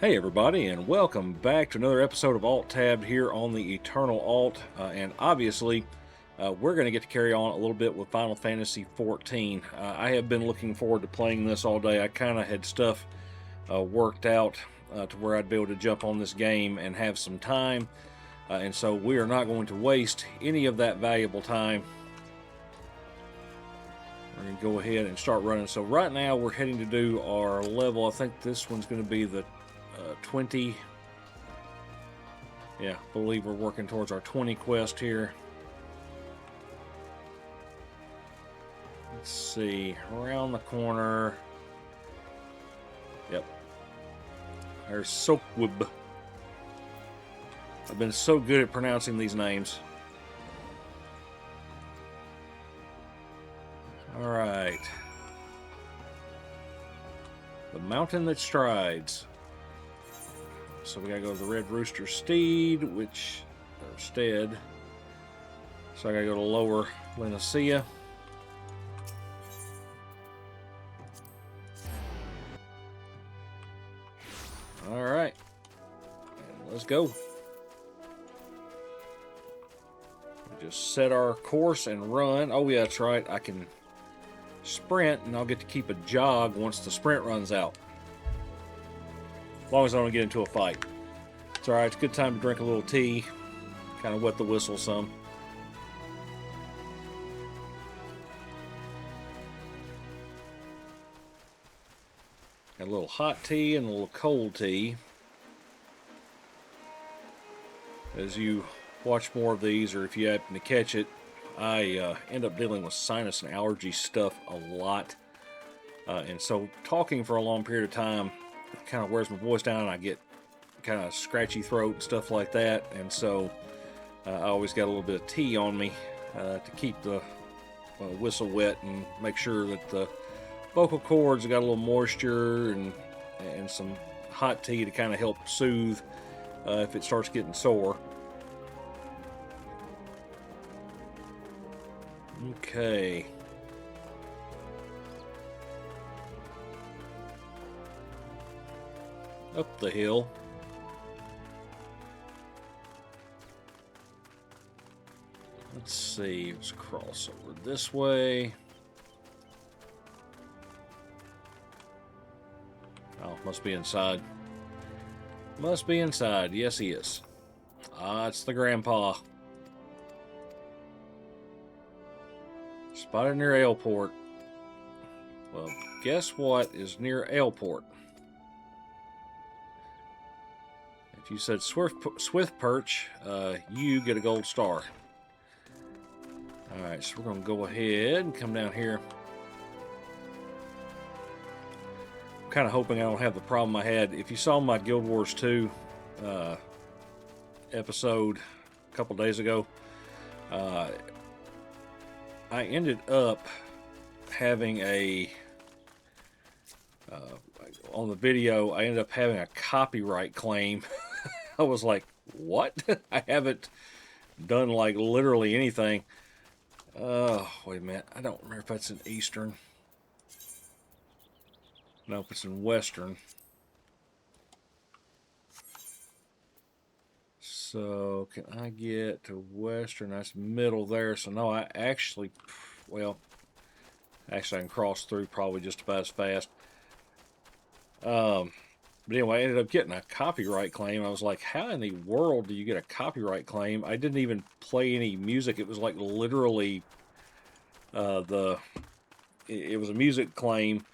Hey everybody, and welcome back to another episode of Alt Tabbed here on the Eternal Alt. And obviously, we're going to get to carry on a little bit with Final Fantasy XIV. I have been looking forward to playing this all day. I kind of had stuff worked out to where I'd be able to jump on this game and have some time. And so we are not going to waste any of that valuable time. We're going to go ahead and start running. So right now we're heading to do our level. I think this one's going to be the 20. Yeah, I believe we're working towards our 20 quest here. Let's see, around the corner. Yep. There's Soakwib. I've been so good at pronouncing these names. Alright. The Mountain That Strides. So we gotta go to the Red Rooster Steed, or Stead. So I gotta go to Lower Lenacia. Alright. Let's go. We just set our course and run. Oh yeah, that's right. I can sprint and I'll get to keep a jog once the sprint runs out. As long as I don't get into a fight. It's alright, it's a good time to drink a little tea. Kind of wet the whistle some. Got a little hot tea and a little cold tea. As you watch more of these, or if you happen to catch it, I end up dealing with sinus and allergy stuff a lot. And so talking for a long period of time kind of wears my voice down, and I get kind of scratchy throat and stuff like that, and so I always got a little bit of tea on me to keep the whistle wet and make sure that the vocal cords got a little moisture, and some hot tea to kind of help soothe if it starts getting sore. Okay. Up the hill. Let's see, let's cross over this way. Oh, must be inside. Must be inside. Yes, he is. Ah, it's the grandpa. Spotted near Airport. Well, guess what is near Airport? If you said Swift Perch, you get a gold star. Alright, so we're going to go ahead and come down here. I'm kind of hoping I don't have the problem I had. If you saw my Guild Wars 2 episode a couple days ago, I ended up having on the video, I ended up having a copyright claim. I was like, what? I haven't done like literally anything. Wait a minute. I don't remember if that's in Eastern. Nope, it's in Western. So can I get to Western? That's middle there. So no, I actually I can cross through probably just about as fast. But anyway, I ended up getting a copyright claim. I was like, how in the world do you get a copyright claim? I didn't even play any music. It was like literally it was a music claim,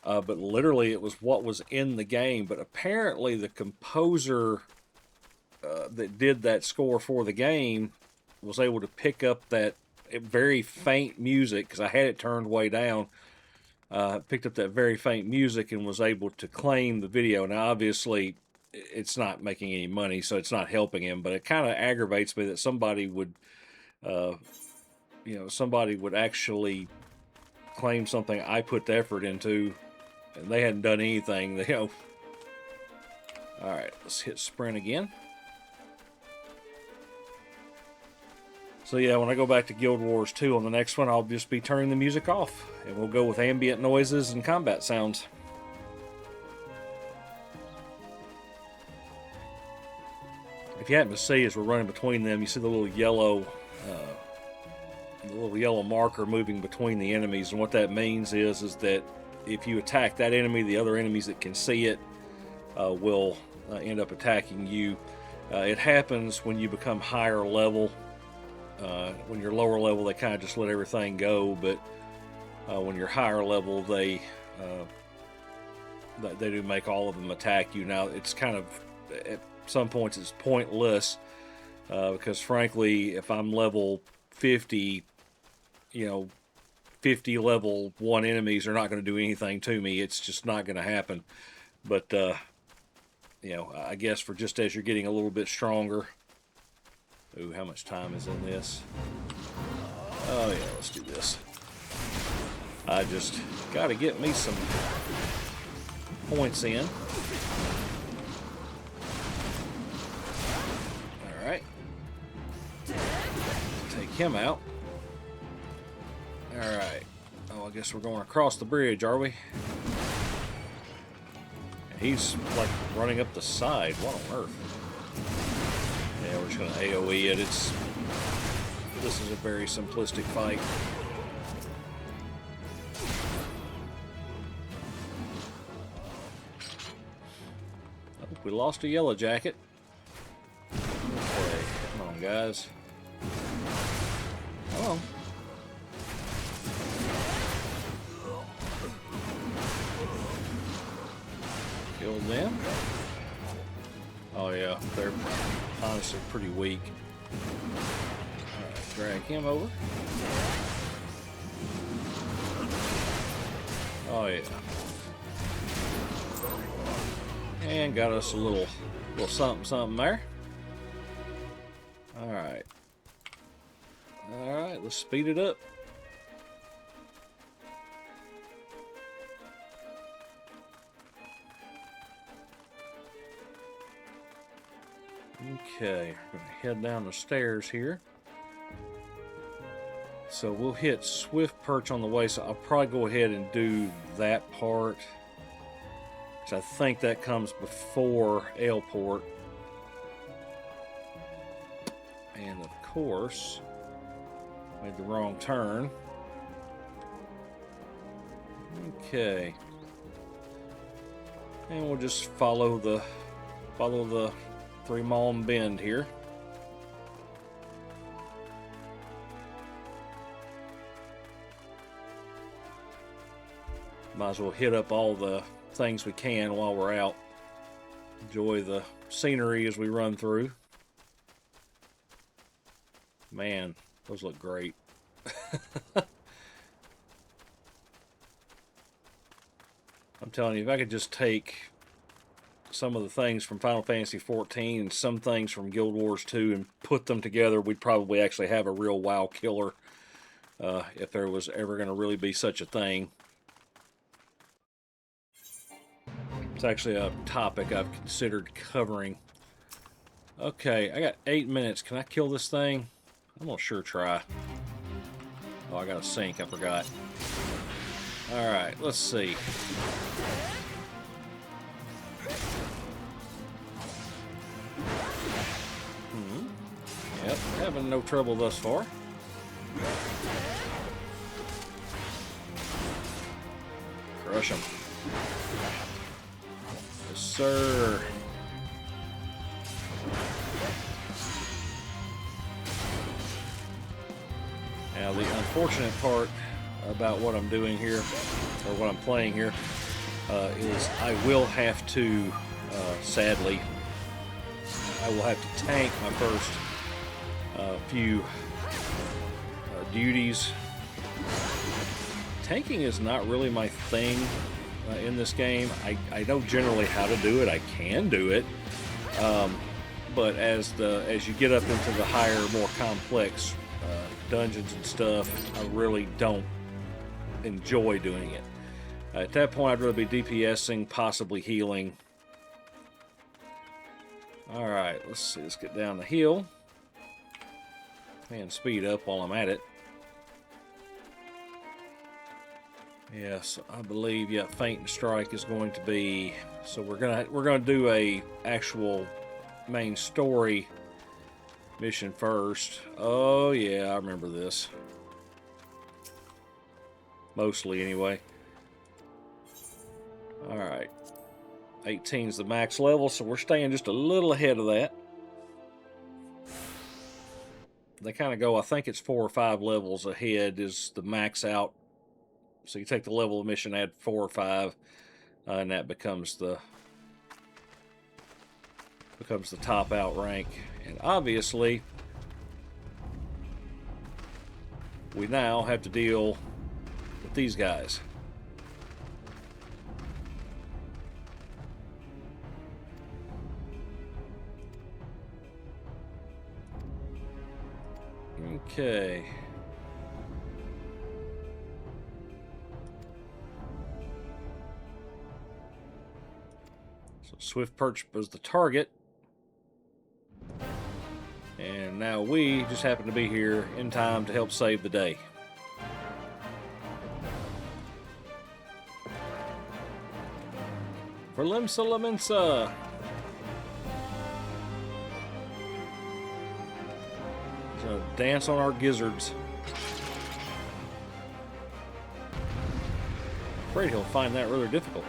but literally it was what was in the game. But apparently the composer that did that score for the game was able to pick up that very faint music, because I had it turned way down. Picked up that very faint music and was able to claim the video. Now, obviously, it's not making any money, so it's not helping him. But it kind of aggravates me that somebody would, somebody would actually claim something I put the effort into, and they hadn't done anything. All right, let's hit sprint again. So yeah, when I go back to Guild Wars 2 on the next one, I'll just be turning the music off, and we'll go with ambient noises and combat sounds. if you happen to see as we're running between them, you see the little yellow marker moving between the enemies, and what that means is that if you attack that enemy, the other enemies that can see it will end up attacking you. It happens when you become higher level. When you're lower level, they kind of just let everything go, but when you're higher level, they do make all of them attack you. Now, it's kind of, at some points, it's pointless, because frankly, if I'm level 50, 50 level 1 enemies are not going to do anything to me. It's just not going to happen. But, I guess for just as you're getting a little bit stronger. Ooh, how much time is in this? Oh, yeah, let's do this. I just got to get me some points in. Alright. Take him out. Alright. Oh, I guess we're going across the bridge, are we? He's like running up the side. What on earth? Yeah, we're just going to AoE it. This is a very simplistic fight. Oh, we lost a yellow jacket. Okay, come on, guys. Come on. Killed them. Oh yeah, they're honestly pretty weak. Alright, drag him over. Oh yeah. And got us a little something there. Alright. Alright, let's speed it up. Okay, we're going to head down the stairs here. So we'll hit Swift Perch on the way, so I'll probably go ahead and do that part. So I think that comes before Airport. And of course, made the wrong turn. Okay. And we'll just follow the Three Malm Bend here. Might as well hit up all the things we can while we're out. Enjoy the scenery as we run through. Man, those look great. I'm telling you, if I could just take some of the things from Final Fantasy XIV and some things from Guild Wars 2 and put them together, we'd probably actually have a real WoW killer, if there was ever going to really be such a thing. It's actually a topic I've considered covering. Okay, I got 8 minutes. Can I kill this thing? I'm gonna sure try. Oh, I got a sink, I forgot. Alright, let's see. Yep, having no trouble thus far. Crush him. Yes, sir. Now, the unfortunate part about what I'm doing here, or what I'm playing here, is I will have to, sadly, I will have to tank my first few duties. Tanking is not really my thing in this game. I know generally how to do it. I can do it, but as you get up into the higher, more complex dungeons and stuff, I really don't enjoy doing it. At that point, I'd rather be DPSing, possibly healing. All right, let's see. Let's get down the hill and speed up while I'm at it. Yes, I believe, Feint and Strike is going to be. So we're gonna do a actual main story mission first. Oh yeah, I remember this. Mostly anyway. Alright. 18 is the max level, so we're staying just a little ahead of that. They kind of go, I think it's 4 or 5 levels ahead is the max out. So you take the level of mission, add 4 or 5, and that becomes the top out rank. And obviously, we now have to deal with these guys. Okay. So Swift Perch was the target. And now we just happen to be here in time to help save the day. For Limsa Laminsa. So dance on our gizzards. Afraid he'll find that rather difficult.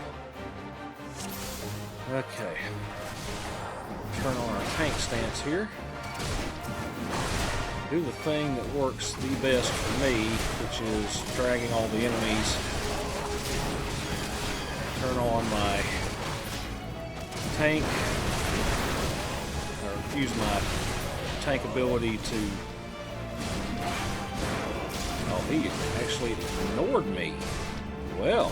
Okay. Turn on our tank stance here. Do the thing that works the best for me, which is dragging all the enemies. Turn on my tank, or use my tank ability to... Oh, he actually ignored me. Well.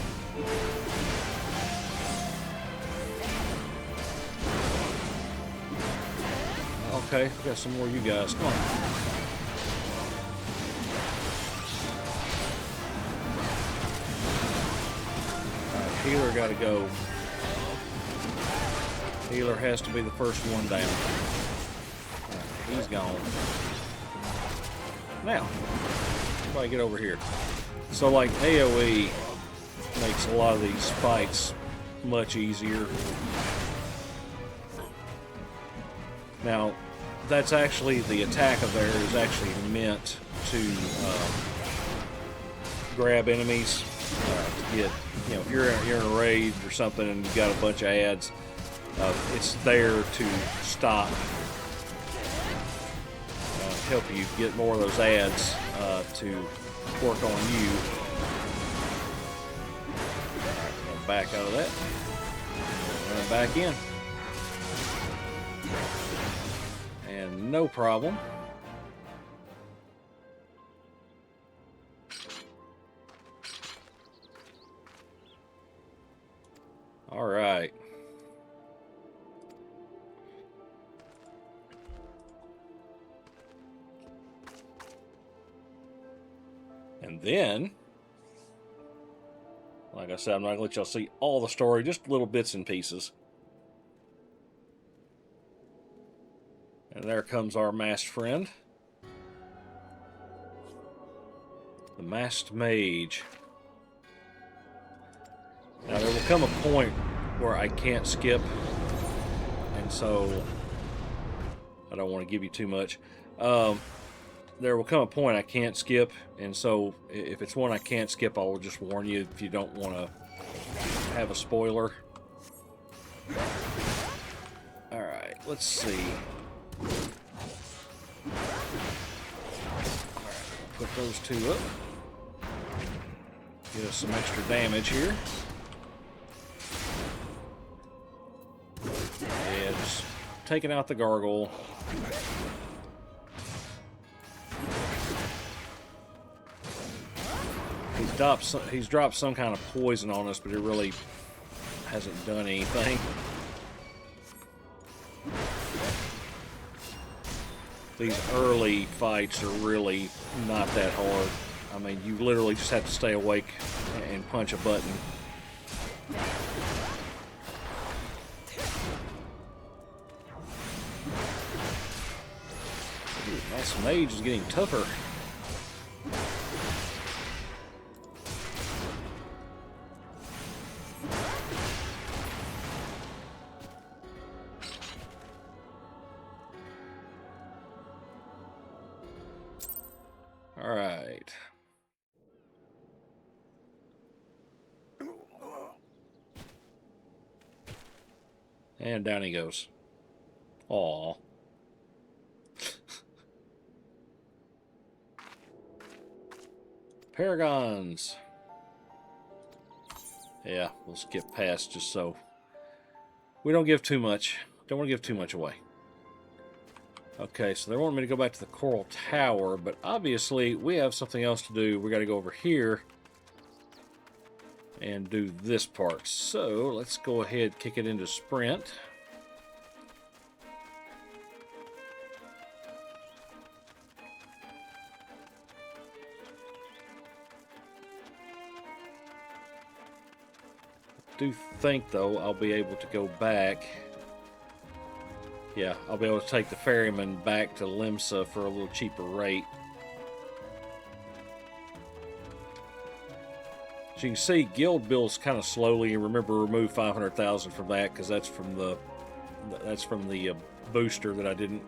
Okay, we got some more of you guys. Come on. Alright, healer gotta go. Healer has to be the first one down. Right, he's gone. Now, everybody get over here. So like AoE makes a lot of these fights much easier. Now, that's actually, the attack of there is actually meant to grab enemies, to get, you know, if you're in a raid or something and you've got a bunch of ads, it's there to stop, help you get more of those ads to work on you. Alright, back out of that, run back in. And no problem. All right. And then, like I said, I'm not going to let y'all see all the story, just little bits and pieces. And there comes our masked friend. The masked mage. Now there will come a point where I can't skip, and so I don't want to give you too much. There will come a point I can't skip, and so if it's one I can't skip, I will just warn you if you don't want to have a spoiler. Alright, let's see. Alright, put those two up. Get us some extra damage here. Yeah, just taking out the gargoyle. He's dropped some kind of poison on us, but it really hasn't done anything. These early fights are really not that hard. I mean, you literally just have to stay awake and punch a button. Ooh, Mass Mage is getting tougher. And down he goes. Aww. Paragons. Yeah, we'll skip past just so we don't give too much. Don't want to give too much away. Okay, so they want me to go back to the Coral Tower, but obviously we have something else to do. We got to go over here and do this part. So let's go ahead, kick it into sprint. I do think, though, I'll be able to go back. Yeah, I'll be able to take the ferryman back to Limsa for a little cheaper rate. So you can see guild builds kind of slowly. Remember, remove 500,000 from that because that's from the booster that I didn't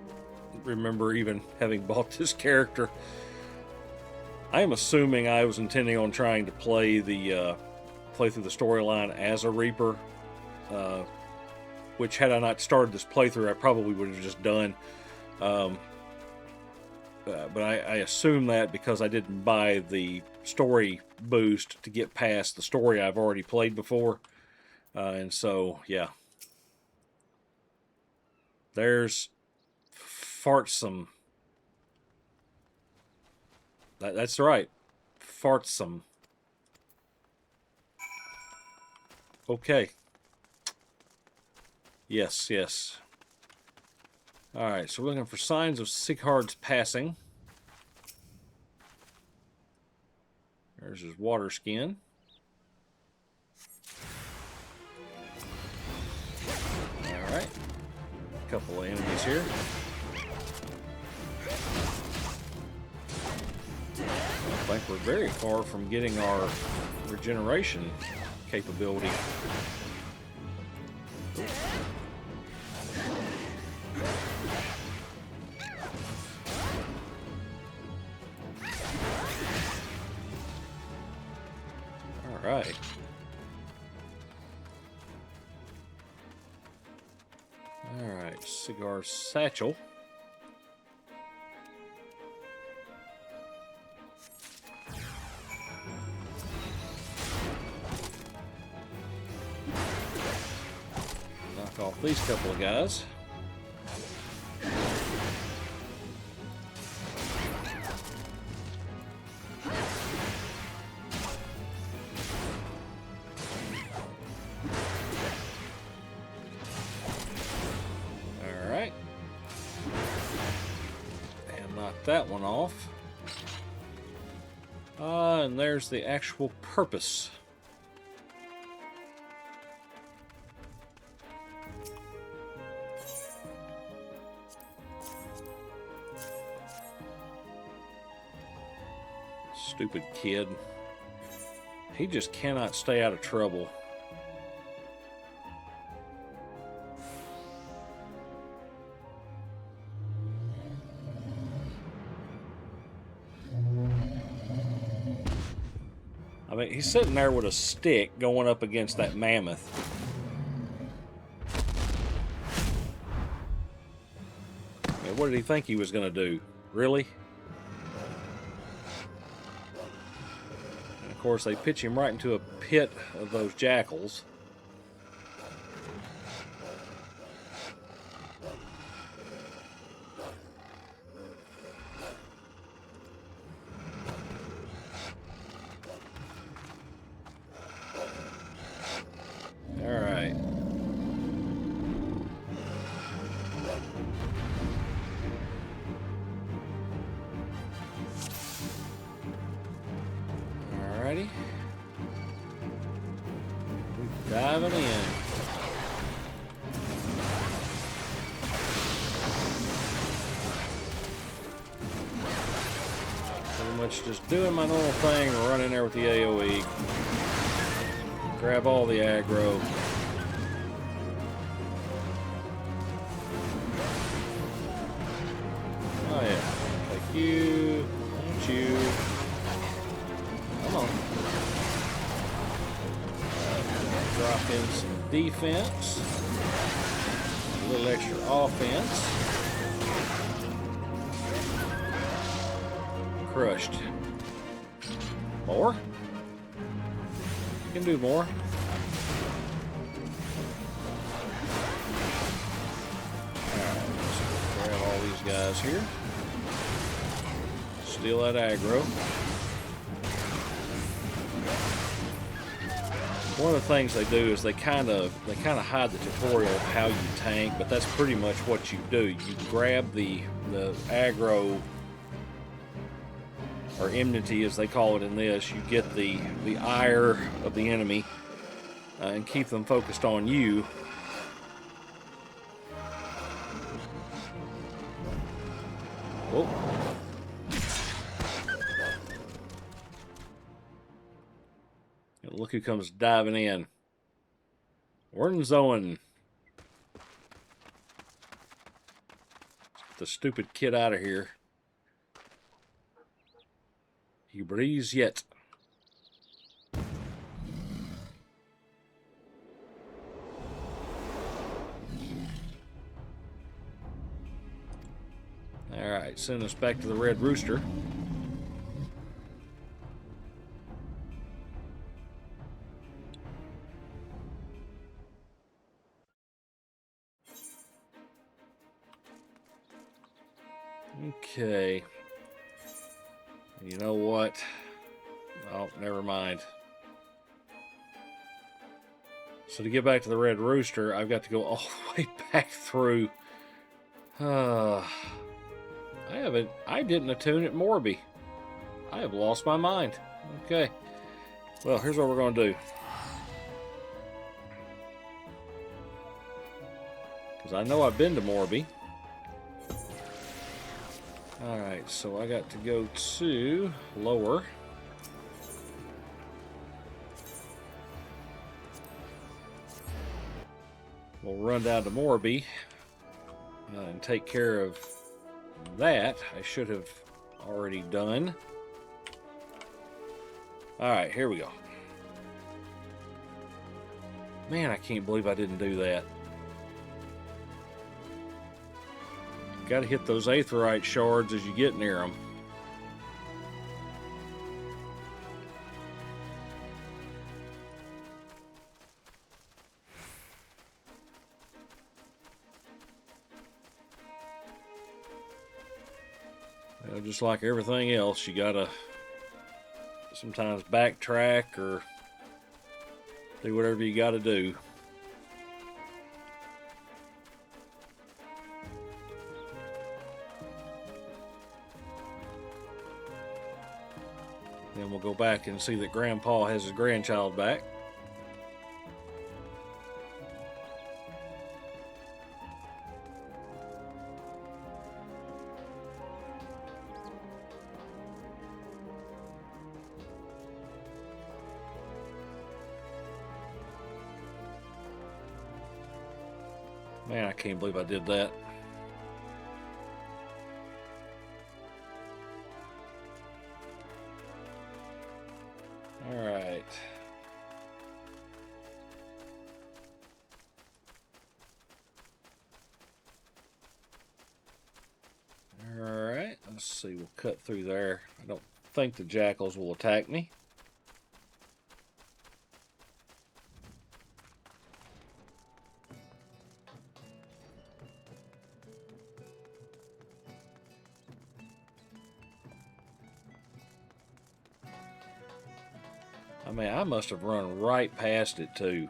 remember even having bought this character. I am assuming I was intending on trying to play through the storyline as a Reaper, which had I not started this playthrough, I probably would have just done. But I assume that because I didn't buy the story boost to get past the story I've already played before. And so, yeah. There's Fartsome. That's right. Fartsome. Okay. Yes, yes. Alright, so we're looking for signs of Sighard's passing. There's his water skin. Alright. A couple of enemies here. I think we're very far from getting our regeneration capability. Alright. Alright, cigar satchel. Knock off these couple of guys. That one off. And there's the actual purpose. Stupid kid. He just cannot stay out of trouble. I mean, he's sitting there with a stick going up against that mammoth. I mean, what did he think he was going to do? Really? And of course, they pitch him right into a pit of those jackals. Alrighty. Diving in. Pretty much just doing my normal thing, running there with the AoE. Grab all the aggro. Oh yeah. Like you. Don't you. Come on. Drop in some defense. little extra offense. Crushed. More? You can do more. Alright, let's grab all these guys here. Steal that aggro. One of the things they do is they kind of hide the tutorial of how you tank, but that's pretty much what you do. You grab the aggro, or enmity as they call it in this. You get the ire of the enemy and keep them focused on you. Whoa. Look who comes diving in. Warnzoen. Get the stupid kid out of here. He breathes yet. Alright, send us back to the Red Rooster. Okay. You know what? Oh, never mind. So to get back to the Red Rooster, I've got to go all the way back through. I didn't attune at Morby. I have lost my mind. Okay. Well, here's what we're going to do. Because I know I've been to Morby. Alright, so I got to go to lower. We'll run down to Morby and take care of that. I should have already done. Alright, here we go. Man, I can't believe I didn't do that. Got to hit those aetheryte shards as you get near them. Well, just like everything else, you gotta sometimes backtrack or do whatever you gotta do. Then we'll go back and see that Grandpa has his grandchild back. Man, I can't believe I did that. Alright. Alright, let's see, we'll cut through there. I don't think the jackals will attack me. I mean, I must have run right past it too.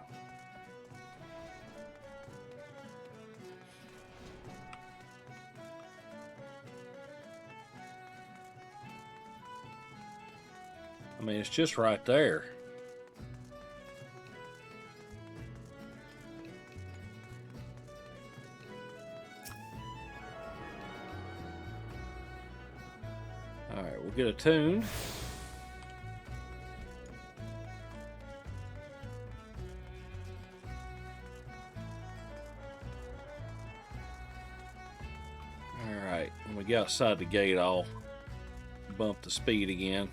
I mean, it's just right there. All right, we'll get attuned. When we get outside the gate, I'll bump the speed again.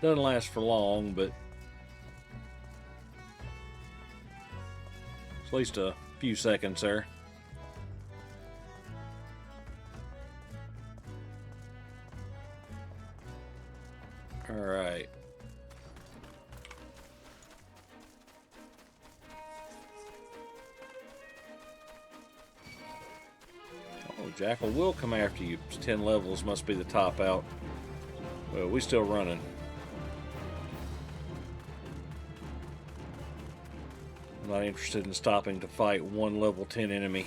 Doesn't last for long, but At least a few seconds there. Alright. Oh, Jackal will come after you. 10 levels must be the top out. Well, we still running. I'm not interested in stopping to fight one level 10 enemy.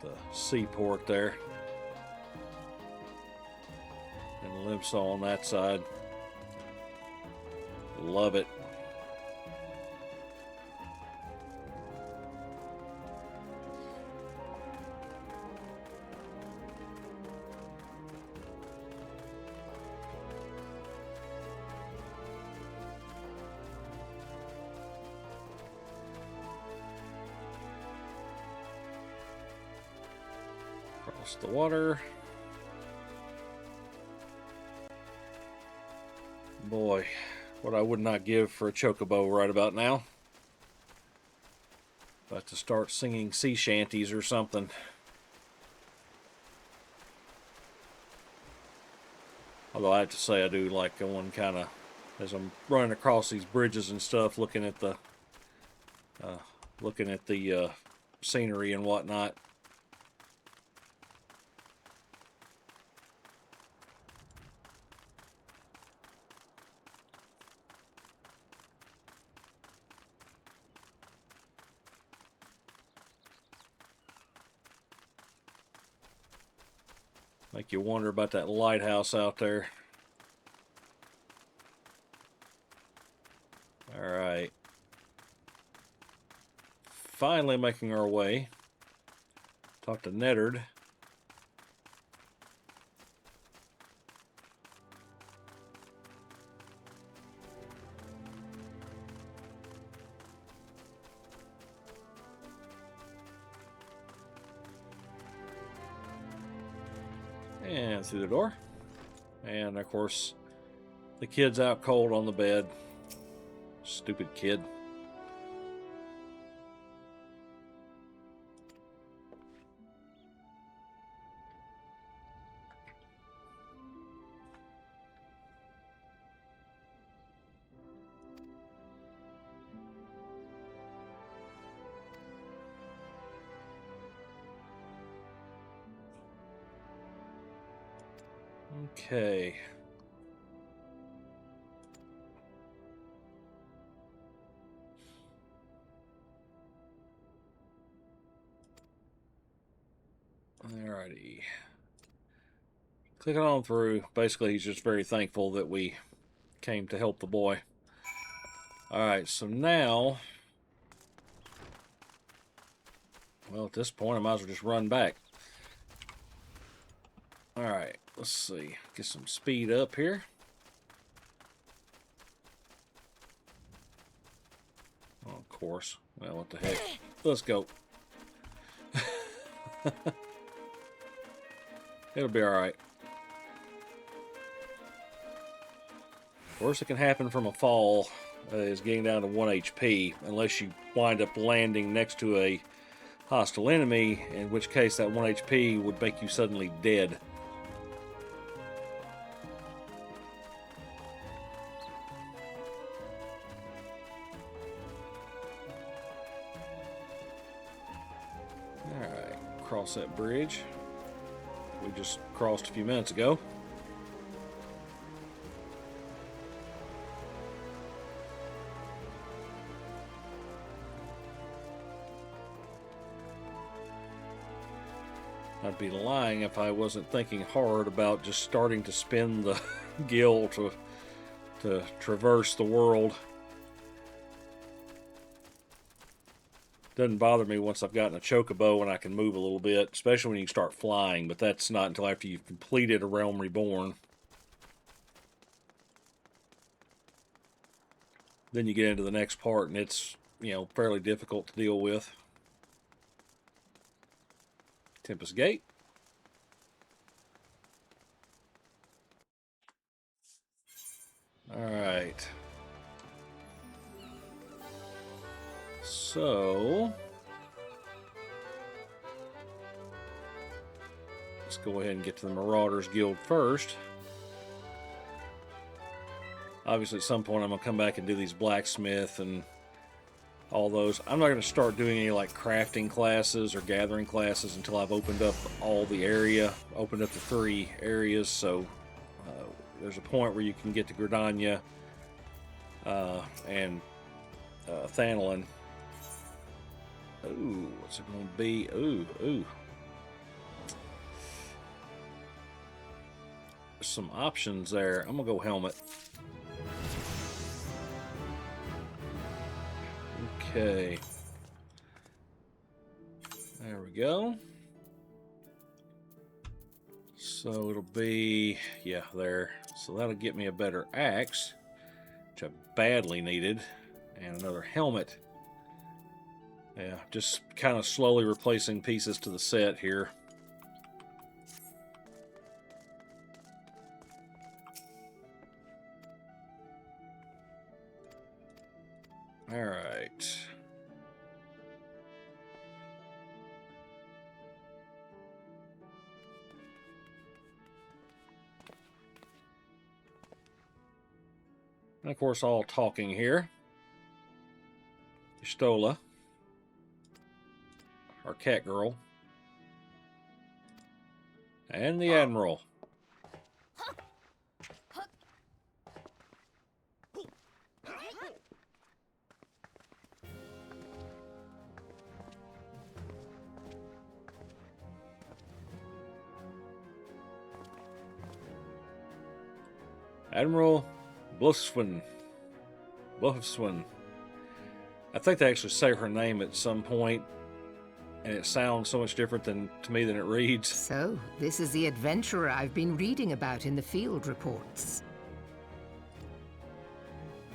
The seaport there. And the limb saw on that side. Love it. Across the water. Boy, what I would not give for a chocobo right about now. About to start singing sea shanties or something. Although I have to say I do like going kind of, as I'm running across these bridges and stuff, looking at the scenery and whatnot. Make you wonder about that lighthouse out there. Alright. Finally making our way. Talk to Neddard. And through the door. And of course, the kid's out cold on the bed. Stupid kid. Okay. Alrighty. Clicking on through. Basically, he's just very thankful that we came to help the boy. Alright, so now... Well, at this point, I might as well just run back. Alright, let's see. Get some speed up here. Oh, of course. Well, what the heck. Let's go. It'll be alright. Worst that can happen from a fall is getting down to 1 HP, unless you wind up landing next to a hostile enemy, in which case that 1 HP would make you suddenly dead. Alright, cross that bridge we just crossed a few minutes ago. I'd be lying if I wasn't thinking hard about just starting to spin the gill to traverse the world. Doesn't bother me once I've gotten a chocobo and I can move a little bit, especially when you start flying, but that's not until after you've completed A Realm Reborn. Then you get into the next part and it's, you know, fairly difficult to deal with. Tempest Gate. So let's go ahead and get to the Marauders Guild first. Obviously, at some point, I'm going to come back and do these blacksmith and all those. I'm not going to start doing any like crafting classes or gathering classes until I've opened up all the area, opened up the 3 areas. So there's a point where you can get to Gridania and Thanalin. Ooh, what's it going to be? Ooh. There's some options there. I'm going to go helmet. Okay. There we go. So it'll be, yeah, there. So that'll get me a better axe, which I badly needed, and another helmet. Yeah, just kind of slowly replacing pieces to the set here. All right. And of course, all talking here. Stola, our cat girl, and the Admiral. Admiral Bluffswin. I think they actually say her name at some point, and it sounds so much different to me than it reads. So, this is the adventurer I've been reading about in the field reports.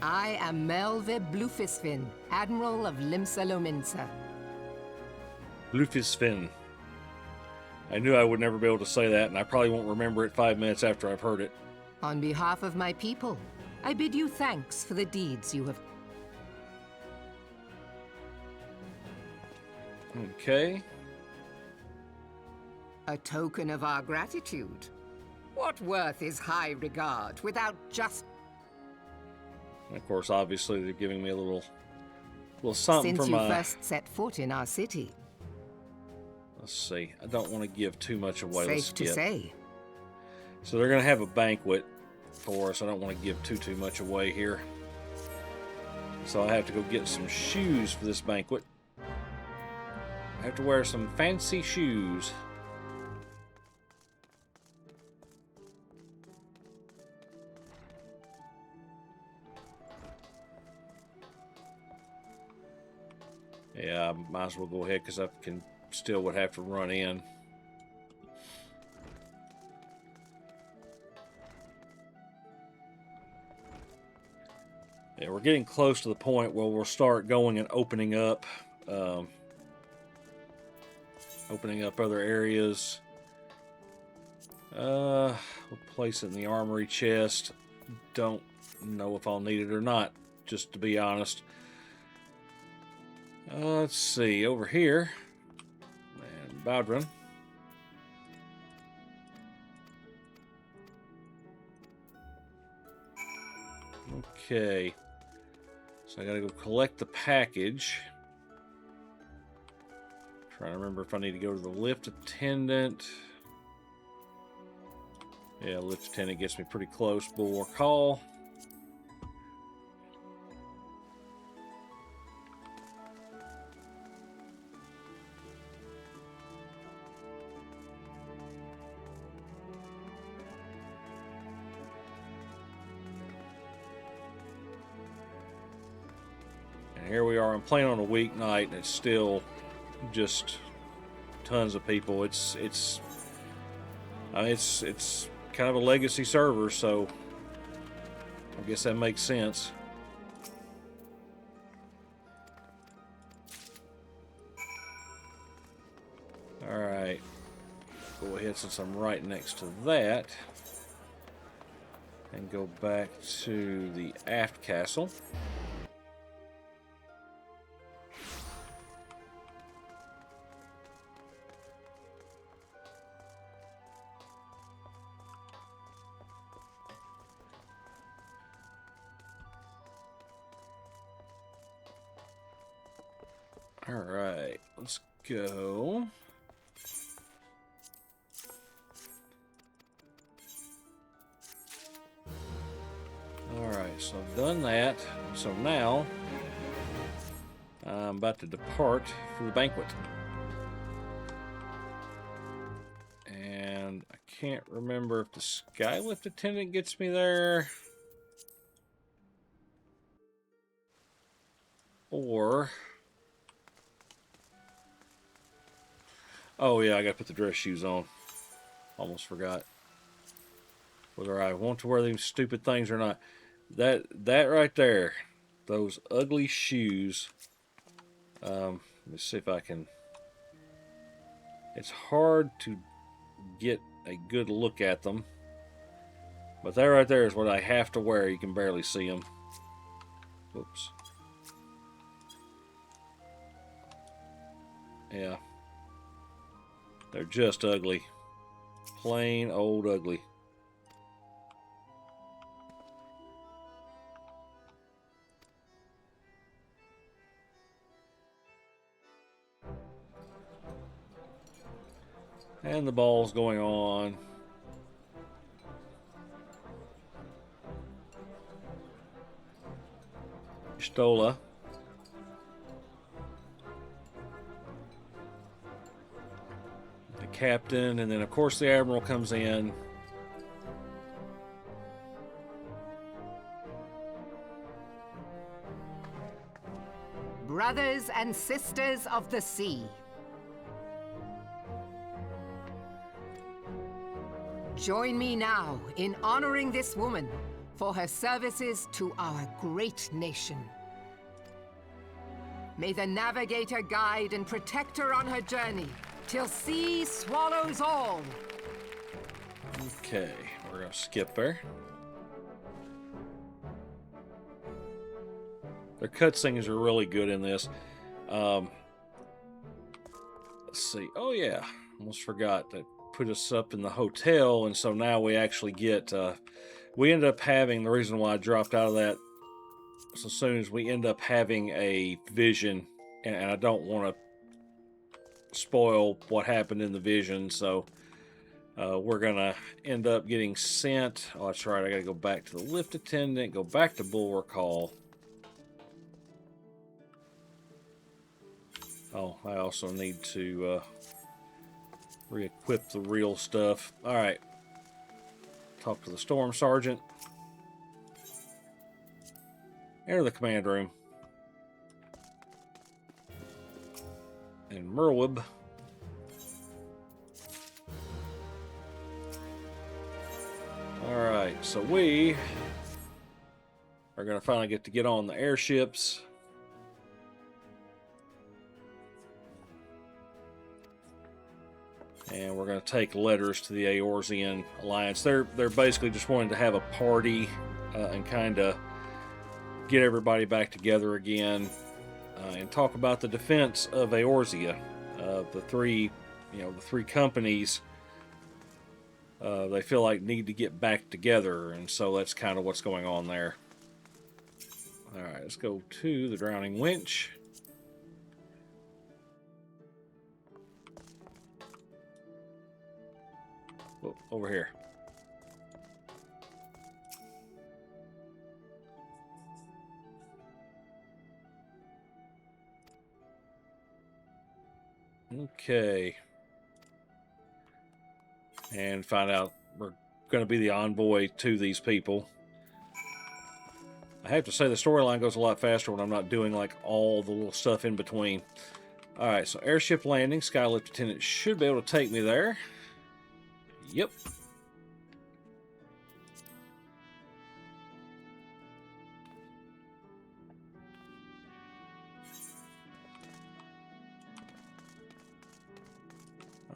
I am Melve Blufisfin, Admiral of Limsa Lominsa. Blufisfin. I knew I would never be able to say that, and I probably won't remember it 5 minutes after I've heard it. On behalf of my people, I bid you thanks for the deeds you have. Okay. A token of our gratitude. What worth is high regard without just... And of course, obviously, they're giving me a little something Since for you my... first set foot in our city. Let's see. I don't want to give too much away. Safe to say. So they're going to have a banquet for us. I don't want to give too much away here. So I have to go get some shoes for this banquet. I have to wear some fancy shoes. Yeah, I might as well go ahead because I would have to run in. Yeah, we're getting close to the point where we'll start going and opening up other areas. We'll place it in the armory chest. Don't know if I'll need it or not, just to be honest. Let's see, over here. And Badron. Okay. So I gotta go collect the package. Trying to remember if I need to go to the lift attendant. Yeah, lift attendant gets me pretty close. Bulwark Hall. And here we are. I'm playing on a weeknight, and it's still just tons of people. It's kind of a legacy server, so I guess that makes sense. All right, go ahead since I'm right next to that, and go back to the aft castle. Alright, let's go. Alright, so I've done that. So now I'm about to depart for the banquet. And I can't remember if the skylift attendant gets me there. Or... oh yeah, I gotta put the dress shoes on. Almost forgot. Whether I want to wear these stupid things or not. That right there, those ugly shoes. Let me see if I can. It's hard to get a good look at them, but that right there is what I have to wear. You can barely see them. Whoops. Yeah, they're just ugly, plain old ugly. And the ball's going on. Stola. The captain, and then of course the admiral comes in. Brothers and sisters of the sea, join me now in honoring this woman for her services to our great nation. May the navigator guide and protect her on her journey till sea swallows all. Okay, we're gonna skip there. Their cutscenes are really good in this. Let's see. Oh yeah, almost forgot that put us up in the hotel, and so now we actually get. We end up having, the reason why I dropped out of that so soon as we end up having a vision, and I don't want to spoil what happened in the vision, so we're gonna end up getting sent. Oh, that's right. I gotta go back to the lift attendant, go back to Bulwark Hall. Oh, I also need to re-equip the real stuff. Alright. Talk to the Storm Sergeant. Enter the command room. And Merwib. Alright, so we are going to finally get on the airships. And we're going to take letters to the Eorzean Alliance. They're basically just wanting to have a party and kind of get everybody back together again and talk about the defense of Eorzea. The three companies they feel like need to get back together, and so that's kind of what's going on there. All right, let's go to the Drowning Winch. Oh, over here. Okay. And find out we're going to be the envoy to these people. I have to say the storyline goes a lot faster when I'm not doing like all the little stuff in between. Alright, so airship landing. Skylift attendant should be able to take me there. Yep.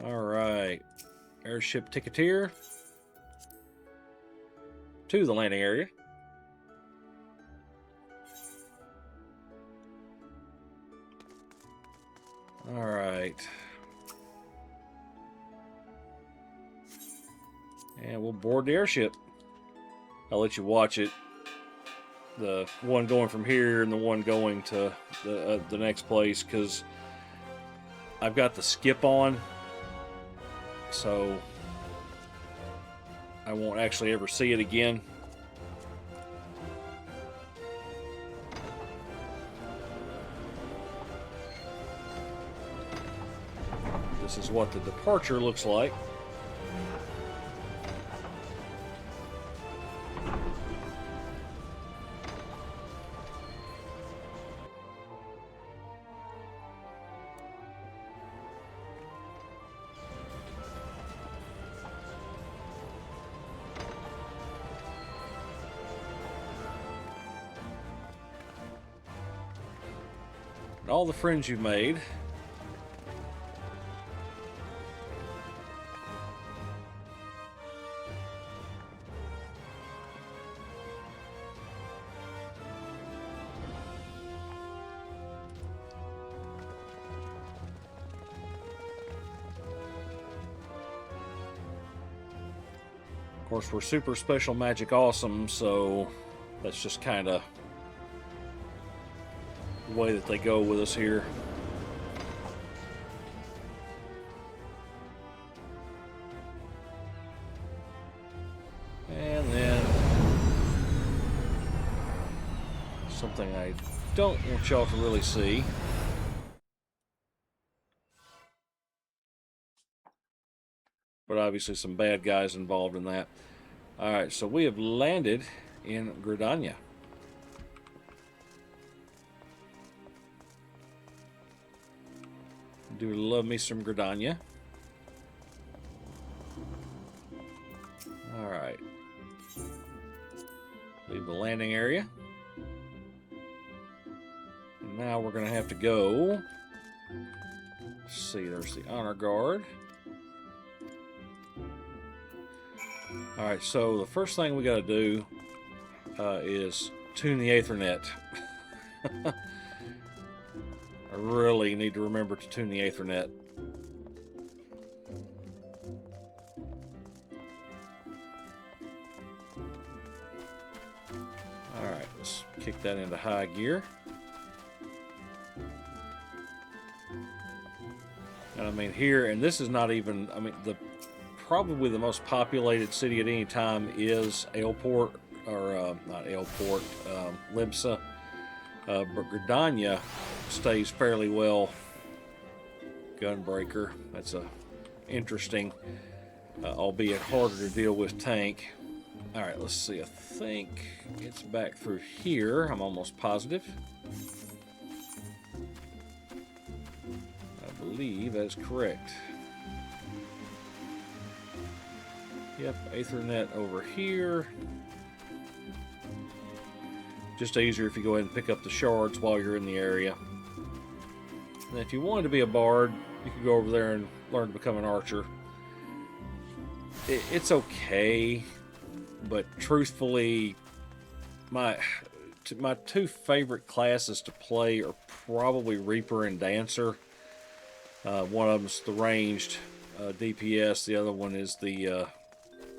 Alright. Airship ticketeer. To the landing area. Alright. And we'll board the airship. I'll let you watch it. The one going from here and the one going to the next place, because I've got the skip on, so I won't actually ever see it again. This is what the departure looks like. And all the friends you've made. Of course, we're super special magic awesome, so that's just kind of the way that they go with us here. And then something I don't want y'all to really see. But obviously some bad guys involved in that. Alright, so we have landed in Gridania. Do love me some Gridania. Alright. Leave the landing area. And now we're going to have to go. Let's see, there's the honor guard. Alright, so the first thing we got to do is tune the Aethernet. I really need to remember to tune the Aethernet. Alright, let's kick that into high gear. And I mean here, and this is not even, I mean, probably the most populated city at any time is Aleport, or not Aleport, Libsa. But Gridania stays fairly well. Gunbreaker, that's a interesting, albeit harder to deal with tank. Alright, let's see, I think it's back through here, I'm almost positive. I believe that is correct. Yep, Aethernet over here. Just easier if you go ahead and pick up the shards while you're in the area. And if you wanted to be a bard, you could go over there and learn to become an archer. It's okay, but truthfully, my two favorite classes to play are probably Reaper and Dancer. One of them's the ranged DPS, the other one is the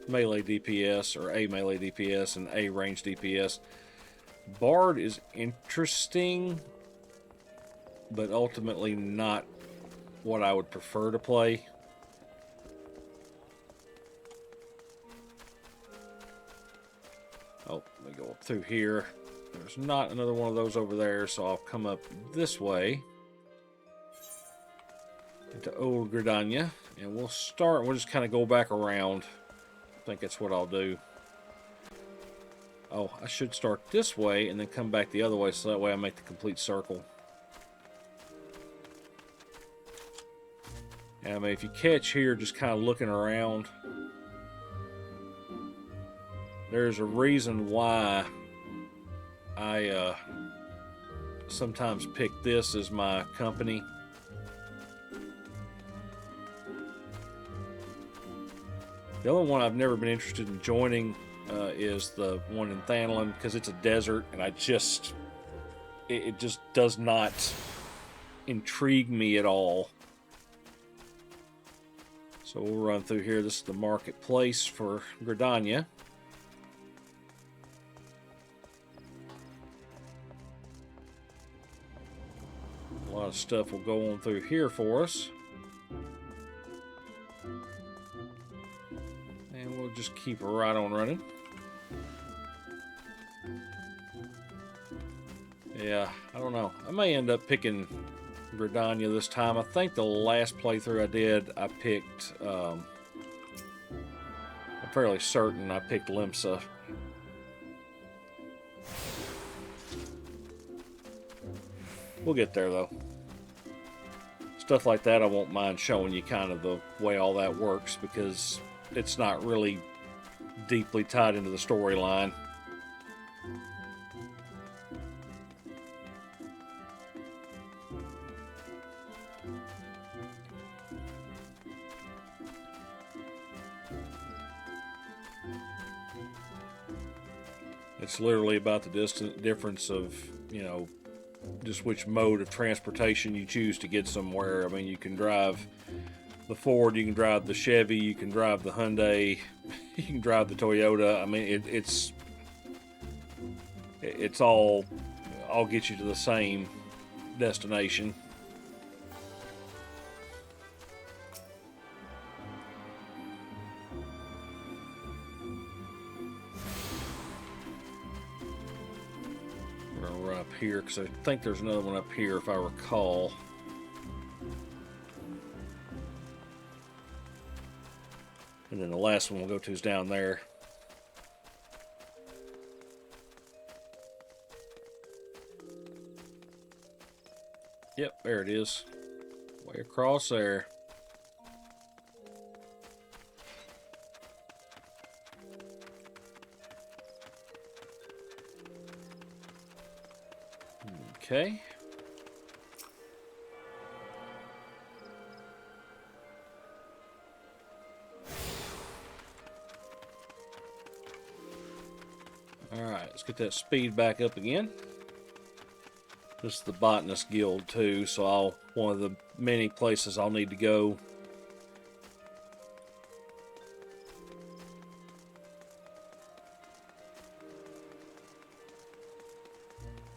melee DPS, or a melee DPS and a ranged DPS. Bard is interesting, but ultimately not what I would prefer to play. Oh, let me go up through here. There's not another one of those over there, so I'll come up this way into Old Gridania, and we'll just kind of go back around. I think that's what I'll do. Oh, I should start this way and then come back the other way, so that way I make the complete circle. And I mean, if you catch here, just kind of looking around, there's a reason why I sometimes pick this as my company. The other one I've never been interested in joining is the one in Thanlin, because it's a desert, and it just does not intrigue me at all. So we'll run through here. This is the marketplace for Gridania. A lot lot of stuff will go on through here for us. And we'll just keep right on running. Yeah, I don't know. I may end up picking Gridania this time. I think the last playthrough I did, I picked... I'm fairly certain I picked Limsa. We'll get there, though. Stuff like that, I won't mind showing you kind of the way all that works, because it's not really deeply tied into the storyline. It's literally about the difference of, you know, just which mode of transportation you choose to get somewhere. I mean, you can drive the Ford, you can drive the Chevy, you can drive the Hyundai, you can drive the Toyota. I mean, it's all get you to the same destination. Here, because I think there's another one up here if I recall. And then the last one we'll go to is down there. Yep, there it is. Way across there. Okay. All right, let's get that speed back up again. This is the Botanist Guild too, so one of the many places I'll need to go.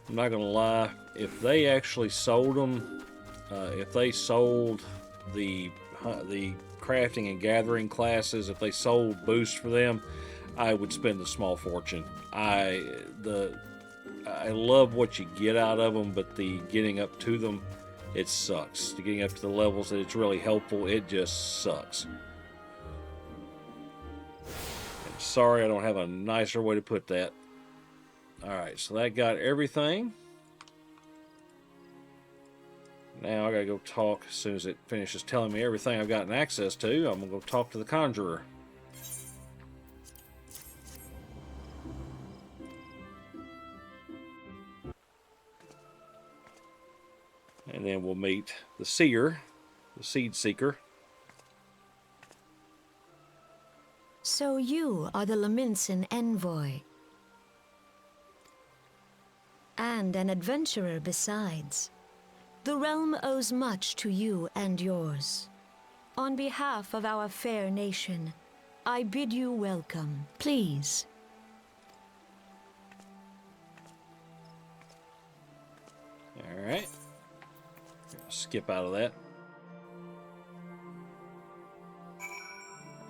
I'm not gonna lie, if they actually sold them, if they sold the crafting and gathering classes, if they sold boosts for them, I would spend a small fortune. I love what you get out of them, but the getting up to them, it sucks. The getting up to the levels that it's really helpful, it just sucks. I'm sorry, I don't have a nicer way to put that. Alright, so that got everything. Now I gotta go talk as soon as it finishes telling me everything I've gotten access to. I'm gonna go talk to the Conjurer. And then we'll meet the Seer, the Seed Seeker. So you are the Laminsan envoy. And an adventurer besides. The realm owes much to you and yours. On behalf of our fair nation, I bid you welcome. Please. All right. Skip out of that.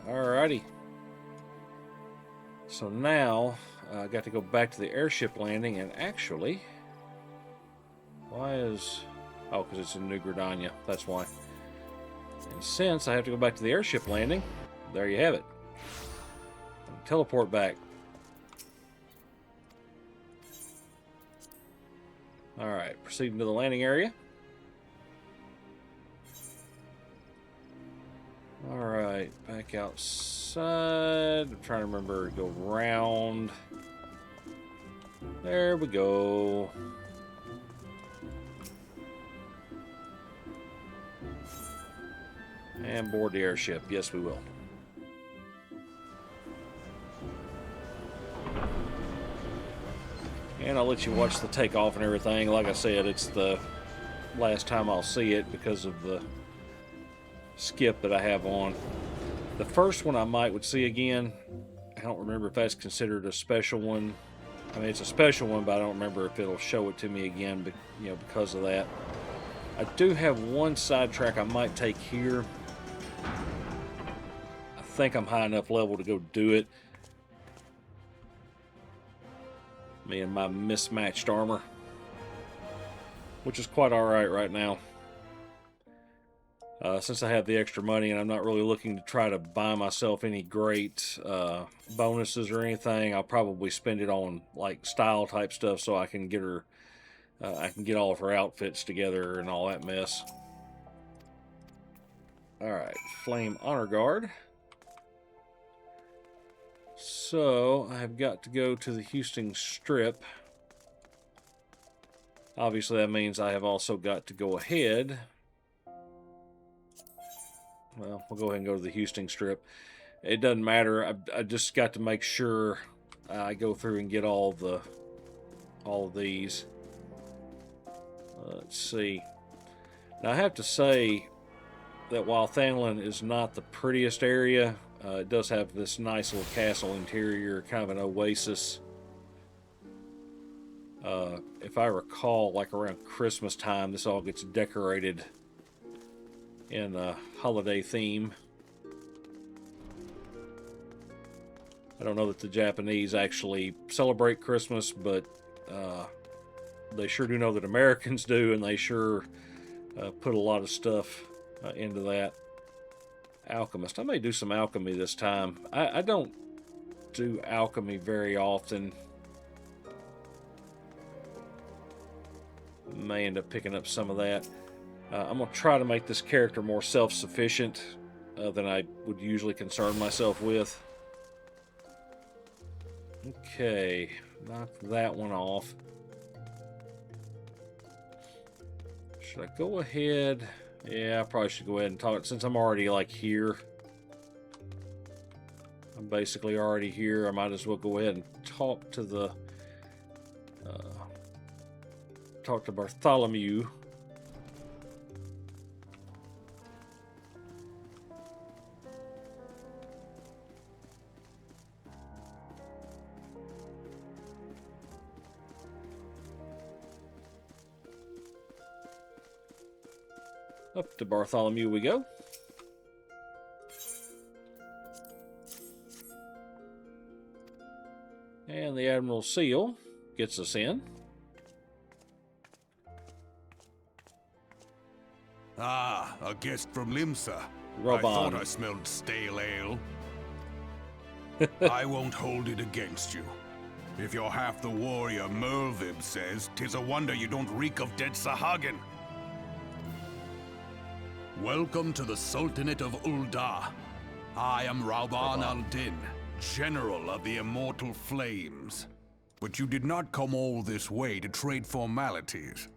Alrighty. So now I got to go back to the airship landing, and actually, why is... Oh, because it's in New Gridania. That's why. And since I have to go back to the airship landing, there you have it. Teleport back. Alright, proceeding to the landing area. Alright, back outside. I'm trying to remember to go round. There we go. And board the airship. Yes, we will. And I'll let you watch the takeoff and everything. Like I said, it's the last time I'll see it because of the skip that I have on. The first one I would see again. I don't remember if that's considered a special one. I mean, it's a special one, but I don't remember if it'll show it to me again, but, you know, because of that. I do have one sidetrack I might take here. I think I'm high enough level to go do it. Me and my mismatched armor, which is quite alright right now. Since I have the extra money and I'm not really looking to try to buy myself any great bonuses or anything, I'll probably spend it on like style type stuff so I can get her, I can get all of her outfits together and all that mess. Alright, Flame Honor Guard. So, I've got to go to the Houston Strip. Obviously that means I have also got to go ahead. Well, we'll go ahead and go to the Houston Strip. It doesn't matter. I just got to make sure I go through and get all of these. Let's see. Now I have to say that while Thanlin is not the prettiest area, it does have this nice little castle interior, kind of an oasis. If I recall, like around Christmas time, this all gets decorated in a holiday theme. I don't know that the Japanese actually celebrate Christmas, but they sure do know that Americans do, and they sure put a lot of stuff into that. Alchemist. I may do some alchemy this time. I don't do alchemy very often. May end up picking up some of that. I'm going to try to make this character more self-sufficient than I would usually concern myself with. Okay, knock that one off. Should I go ahead? Yeah, I probably should go ahead and talk. Since I'm already like here. I'm basically already here. I might as well go ahead and talk to the Bartholomew. Up to Bartholomew we go. And the Admiral Seal gets us in. Ah, a guest from Limsa. Robon. I thought I smelled stale ale. I won't hold it against you. If you're half the warrior Merlvib says, 'tis a wonder you don't reek of dead Sahagin. Welcome to the Sultanate of Ul'dah. I am Rauban al-Din, General of the Immortal Flames. But you did not come all this way to trade formalities.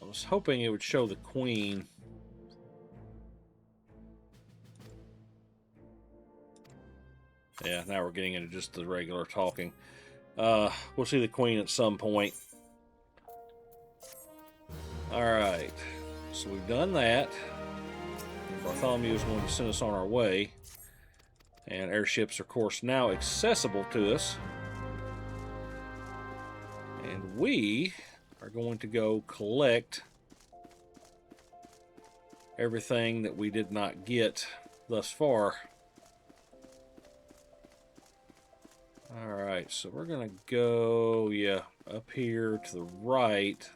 I was hoping it would show the Queen. Yeah, now we're getting into just the regular talking. We'll see the Queen at some point. Alright, so we've done that. Bartholomew is going to send us on our way. And airships are, of course, now accessible to us. And we are going to go collect everything that we did not get thus far. Alright, so we're going to go, yeah, up here to the right.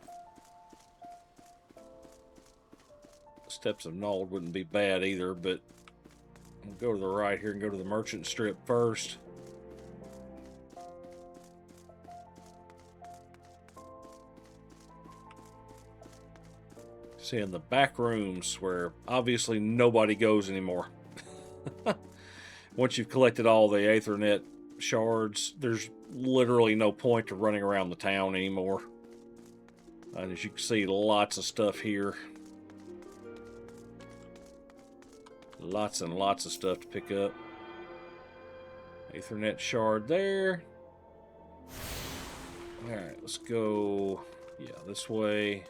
Steps of Nald wouldn't be bad either, but we'll go to the right here and go to the Merchant Strip first. See, in the back rooms where obviously nobody goes anymore. Once you've collected all the Aethernet shards, there's literally no point to running around the town anymore. And as you can see, lots of stuff here. Lots and lots of stuff to pick up. Aethernet shard there. Alright, let's go, yeah, this way.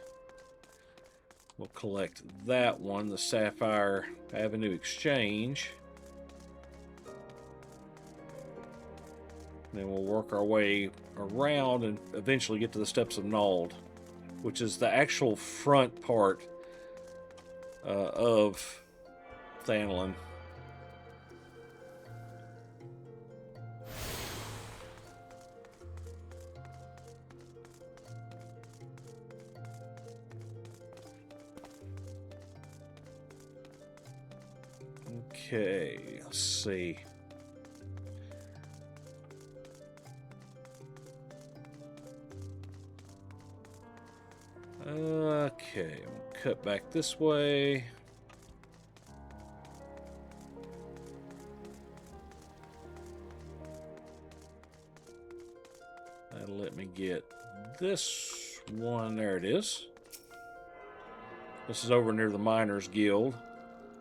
We'll collect that one, the Sapphire Avenue Exchange. Then we'll work our way around and eventually get to the Steps of Nald. which is the actual front part of Thanlin. Okay, let's see. Okay, we'll cut back this way. That'll let me get this one. There it is. This is over near the Miners Guild.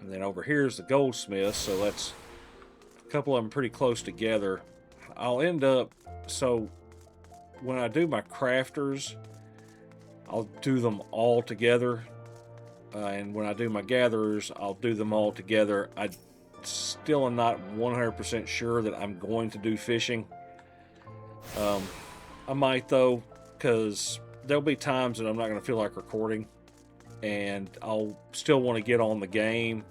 And then over here is the Goldsmith, so that's a couple of them pretty close together. I'll end up, so when I do my crafters, I'll do them all together. And when I do my gatherers, I'll do them all together. I still am not 100% sure that I'm going to do fishing. I might though, because there'll be times that I'm not going to feel like recording. And I'll still want to get on the game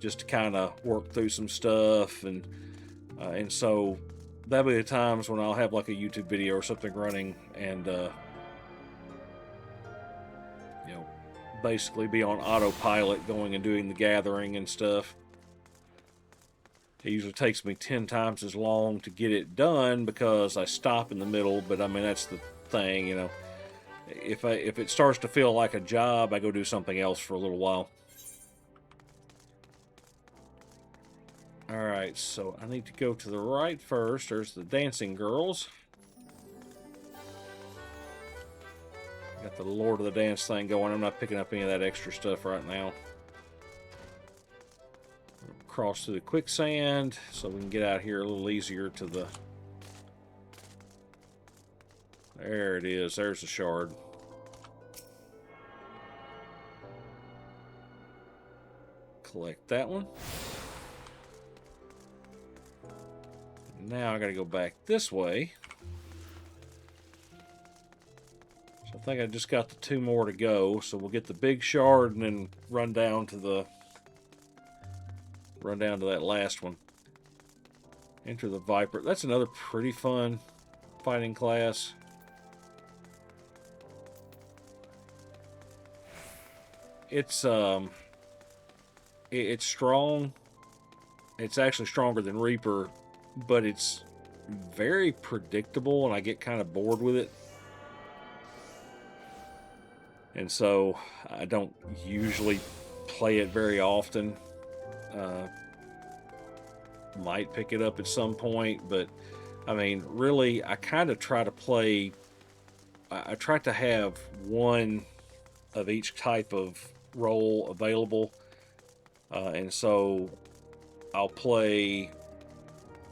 just to kind of work through some stuff, and so that'll be the times when I'll have like a YouTube video or something running, and you know, basically be on autopilot going and doing the gathering and stuff. It usually takes me 10 times as long to get it done because I stop in the middle, but I mean that's the thing, you know. If it starts to feel like a job, I go do something else for a little while. Alright, so I need to go to the right first. There's the dancing girls. Got the Lord of the Dance thing going. I'm not picking up any of that extra stuff right now. Cross through the quicksand so we can get out here a little easier to the... There it is. There's the shard. Collect that one. Now I gotta go back this way. So I think I just got the 2 more to go. So we'll get the big shard and then run down to that last one. Enter the Viper. That's another pretty fun fighting class. It's strong. It's actually stronger than Reaper, but it's very predictable, and I get kind of bored with it. And so I don't usually play it very often. Might pick it up at some point, but I mean, really, I kind of try to play. I try to have one of each type of role available, and so I'll play.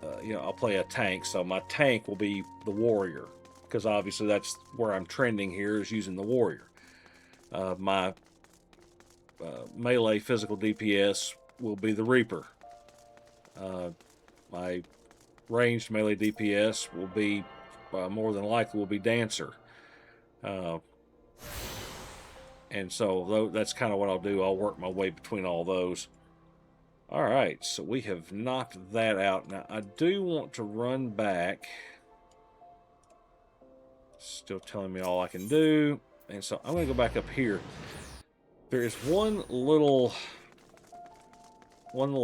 I'll play a tank. So my tank will be the warrior, because obviously that's where I'm trending here, is using the warrior. My melee physical DPS will be the Reaper. My ranged melee DPS will be, more than likely, will be Dancer. And so that's kind of what I'll do. I'll work my way between all those. Alright, so we have knocked that out. Now, I do want to run back. Still telling me all I can do. And so I'm going to go back up here. There is one little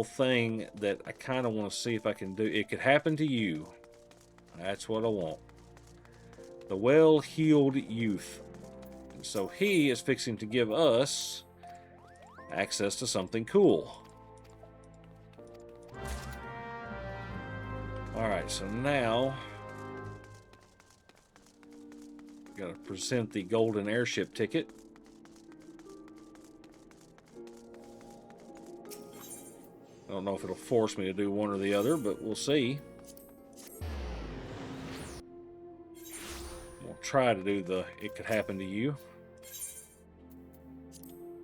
thing that I kind of want to see if I can do. It could happen to you. That's what I want. The well-heeled youth. And so he is fixing to give us access to something cool. Alright, so now got to present the golden airship ticket. I don't know if it'll force me to do one or the other, but we'll see. We'll try to do the it could happen to you.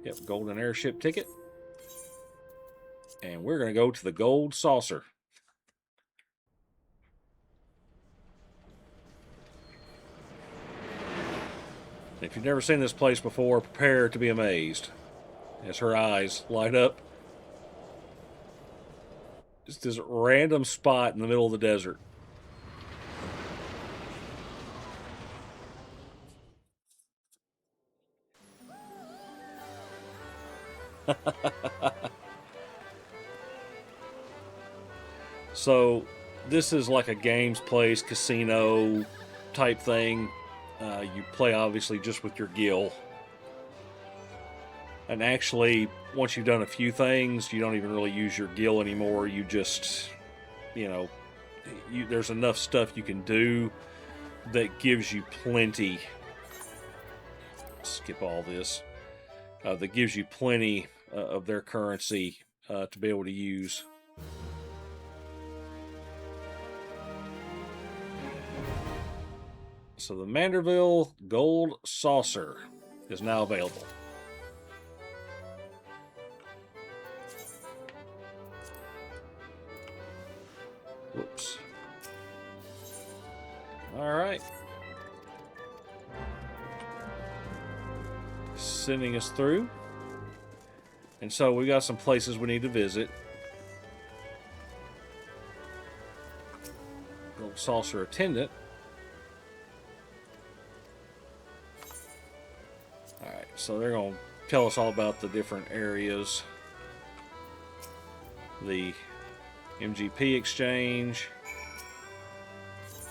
Yep, golden airship ticket. And we're going to go to the gold saucer. If you've never seen this place before, prepare to be amazed as her eyes light up. Just this random spot in the middle of the desert. So this is like a games place, casino type thing. You play obviously just with your gil. And actually, once you've done a few things, you don't even really use your gil anymore. You just, you know, there's enough stuff you can do that gives you plenty. Skip all this. That gives you plenty of their currency to be able to use. So the Manderville Gold Saucer is now available. Whoops. All right. Sending us through. And so we got some places we need to visit. Gold Saucer Attendant. Alright, so they're going to tell us all about the different areas. The MGP exchange.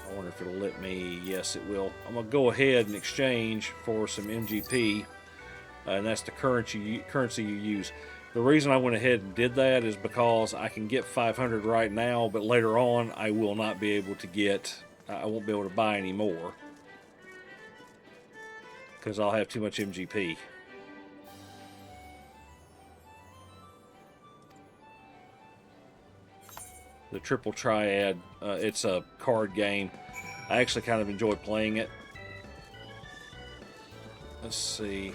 I wonder if it'll let me. Yes, it will. I'm going to go ahead and exchange for some MGP. And that's the currency you use. The reason I went ahead and did that is because I can get 500 right now, but later on I will not be able to get, I won't be able to buy any more because I'll have too much MGP. The Triple Triad, it's a card game. I actually kind of enjoy playing it. Let's see.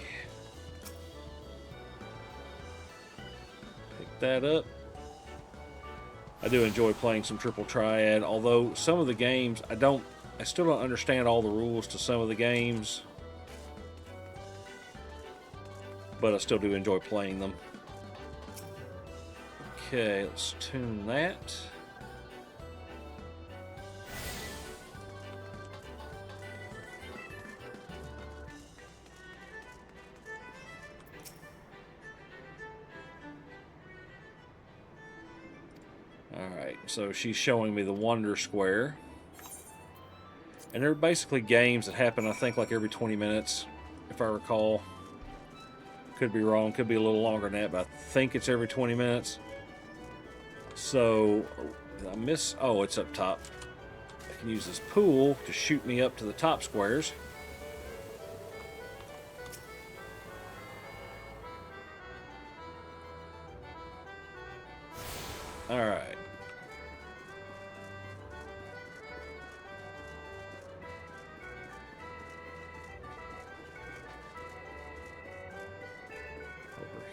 Pick that up. I do enjoy playing some Triple Triad, although some of the games, I still don't understand all the rules to some of the games. But I still do enjoy playing them. Okay, let's tune that. Alright, so she's showing me the Wonder Square. And they're basically games that happen, I think, like every 20 minutes, if I recall. Could be wrong, could be a little longer than that, but I think it's every 20 minutes. So, did I miss? Oh, it's up top. I can use this pool to shoot me up to the top squares. Alright.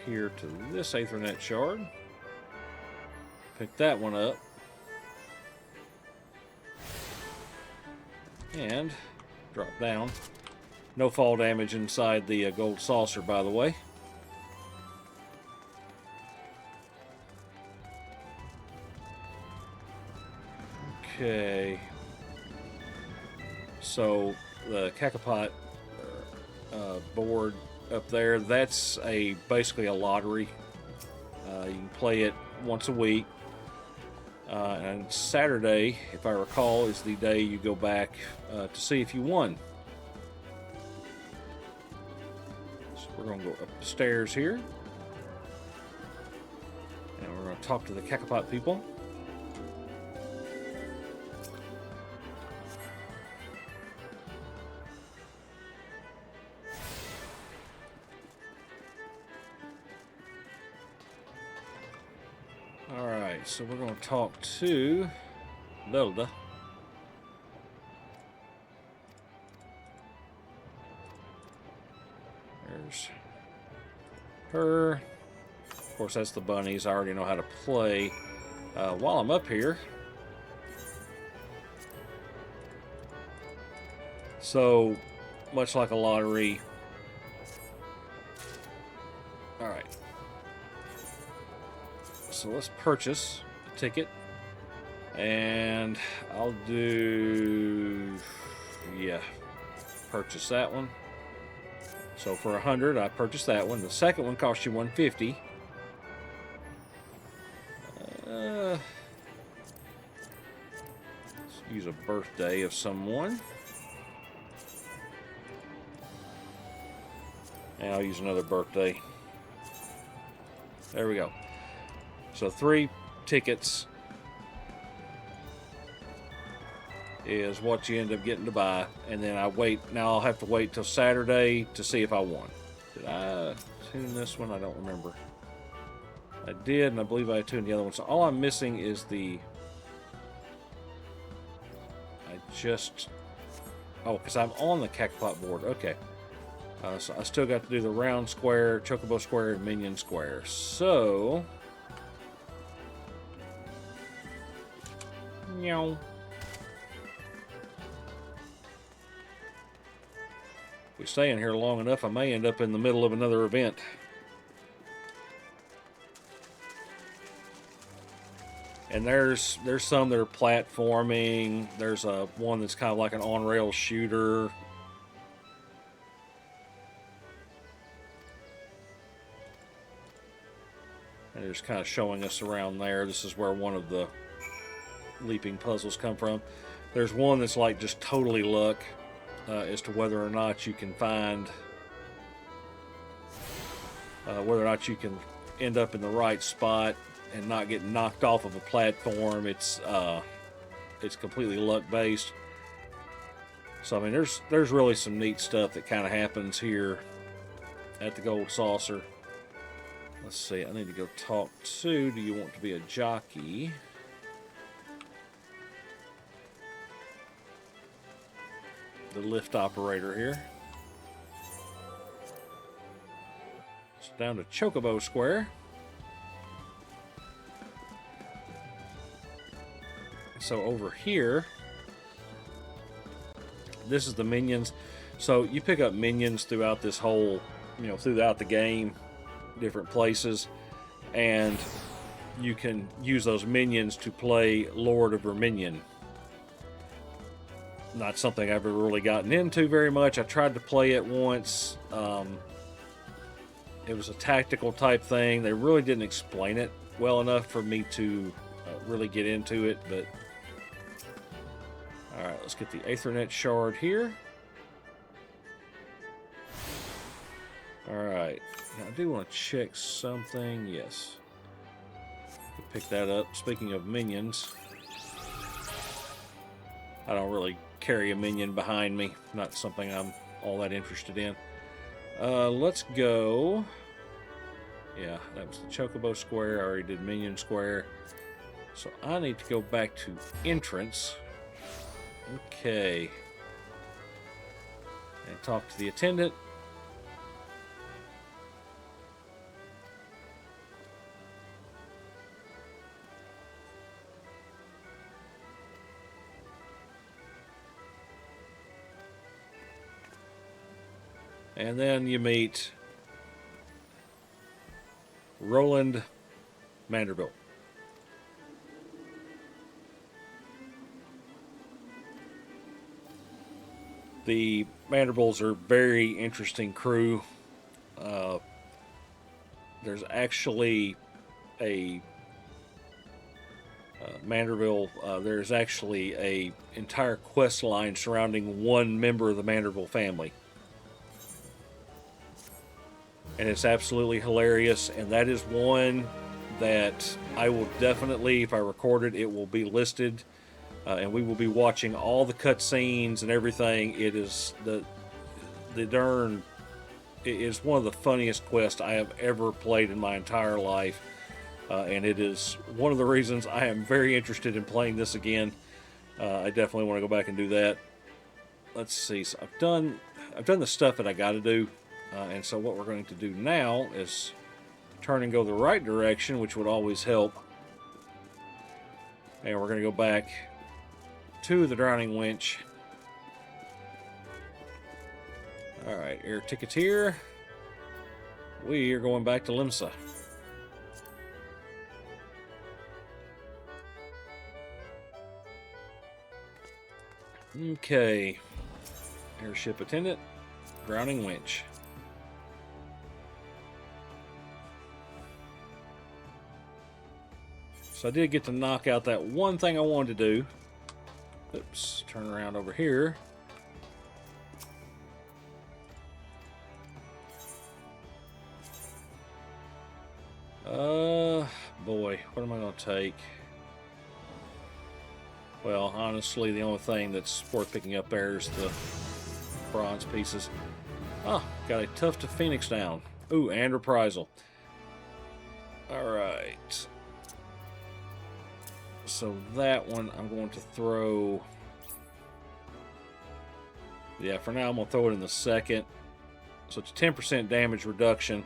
Here to this Aethernet shard. Pick that one up. And drop down. No fall damage inside the gold saucer, by the way. Okay. So the Cacopot board up there, that's basically a lottery. You can play it once a week. And Saturday, if I recall, is the day you go back to see if you won. So we're going to go up the stairs here. And we're going to talk to the Cacopot people. Alright, so we're going to talk to Velda. There's her. Of course, that's the bunnies. I already know how to play. While I'm up here, so much like a lottery, Alright. So let's purchase a ticket. And I'll do... yeah. Purchase that one. So for 100, I purchased that one. The second one cost you 150. Let's use a birthday of someone. And I'll use another birthday. There we go. So 3 tickets is what you end up getting to buy. And then I wait. Now I'll have to wait till Saturday to see if I won. Did I tune this one? I don't remember. I did, and I believe I tuned the other one. So all I'm missing is the... oh, because I'm on the Cactopop board. Okay. So I still got to do the round square, chocobo square, and minion square. So... meow. If we stay in here long enough, I may end up in the middle of another event. And there's some that are platforming. There's one that's kind of like an on-rail shooter. And it's kind of showing us around there. This is where one of the leaping puzzles come from. There's one that's like just totally luck as to whether or not you can find, whether or not you can end up in the right spot and not get knocked off of a platform. It's completely luck based. So I mean, there's really some neat stuff that kind of happens here at the Gold Saucer. Let's see. I need to go talk to. Do you want to be a jockey? The lift operator here. It's down to Chocobo Square. So over here, this is the minions. So you pick up minions throughout this whole, throughout the game, different places, and you can use those minions to play Lord of Verminion. Not something I've ever really gotten into very much. I tried to play it once. It was a tactical type thing. They really didn't explain it well enough for me to really get into it, but all right, let's get the Aethernet shard here. All right, now I do want to check something. Yes, pick that up. Speaking of minions, I don't really carry a minion behind me. Not something I'm all that interested in. Let's go. Yeah, that was the Chocobo Square. I already did Minion Square. So I need to go back to entrance. Okay. And talk to the attendant. And then you meet Roland Vanderbilt. The Vanderbilts are a very interesting crew. There's actually a Vanderbilt. There's actually a entire quest line surrounding one member of the Vanderbilt family. And it's absolutely hilarious, and that is one that I will definitely, if I record it, it will be listed, and we will be watching all the cutscenes and everything. It is it is one of the funniest quests I have ever played in my entire life, and it is one of the reasons I am very interested in playing this again. I definitely want to go back and do that. Let's see. So I've done the stuff that I got to do. And so what we're going to do now is turn and go the right direction, which would always help. And we're going to go back to the Drowning Winch. All right, air tickets here. we are going back to Limsa. Okay. Airship attendant, grounding winch. So I did get to knock out that one thing I wanted to do. Oops, turn around over here. Boy, what am I going to take? Well, honestly, the only thing that's worth picking up there is the bronze pieces. Oh, got a Tuft to Phoenix down. Ooh, and reprisal. Alright. So that one I'm going to throw... Yeah, for now I'm going to throw it in the second. So it's 10% damage reduction.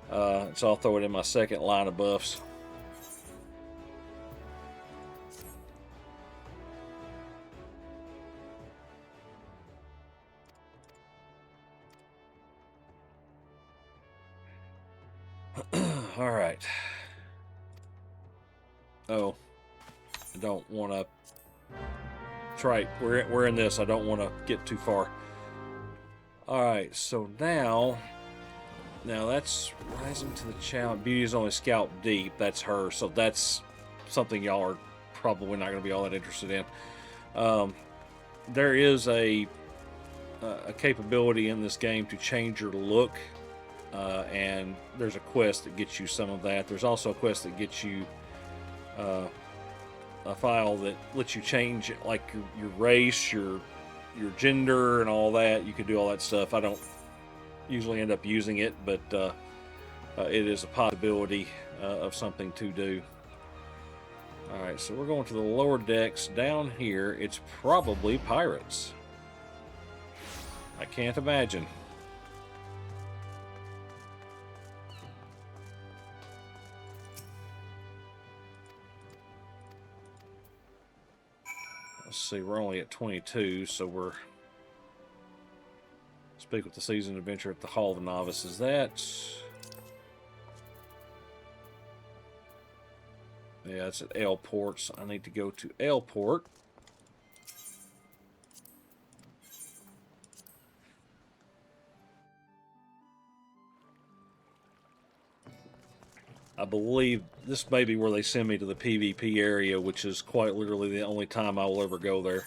So I'll throw it in my second line of buffs. All right. Oh, I don't want to. That's right. We're in this. I don't want to get too far. All right. So now that's rising to the challenge. Beauty is only scalp deep. That's her. So that's something y'all are probably not going to be all that interested in. There is a capability in this game to change your look. And there's a quest that gets you some of that. There's also a quest that gets you a file that lets you change like your race, your gender, and all that. You can do all that stuff. I don't usually end up using it, but it is a possibility of something to do. Alright, so we're going to the lower decks. Down here, it's probably pirates. I can't imagine. Let's see, we're only at 22, so we're... Speak with the seasoned adventurer at the Hall of the Novices. Yeah, it's at Airport, so I need to go to Airport. I believe this may be where they send me to the PvP area, which is quite literally the only time I will ever go there.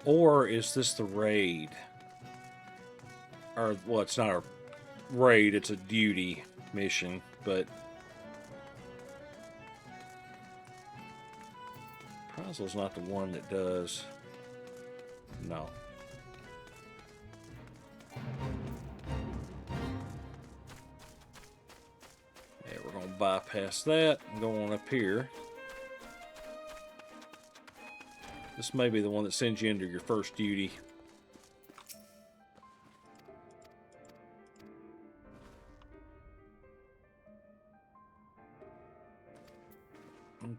Or is this the raid? Or, well, it's not a raid, it's a duty mission, but... Prazel's not the one that does... No. Yeah, we're going to bypass that and go on up here. This may be the one that sends you into your first duty.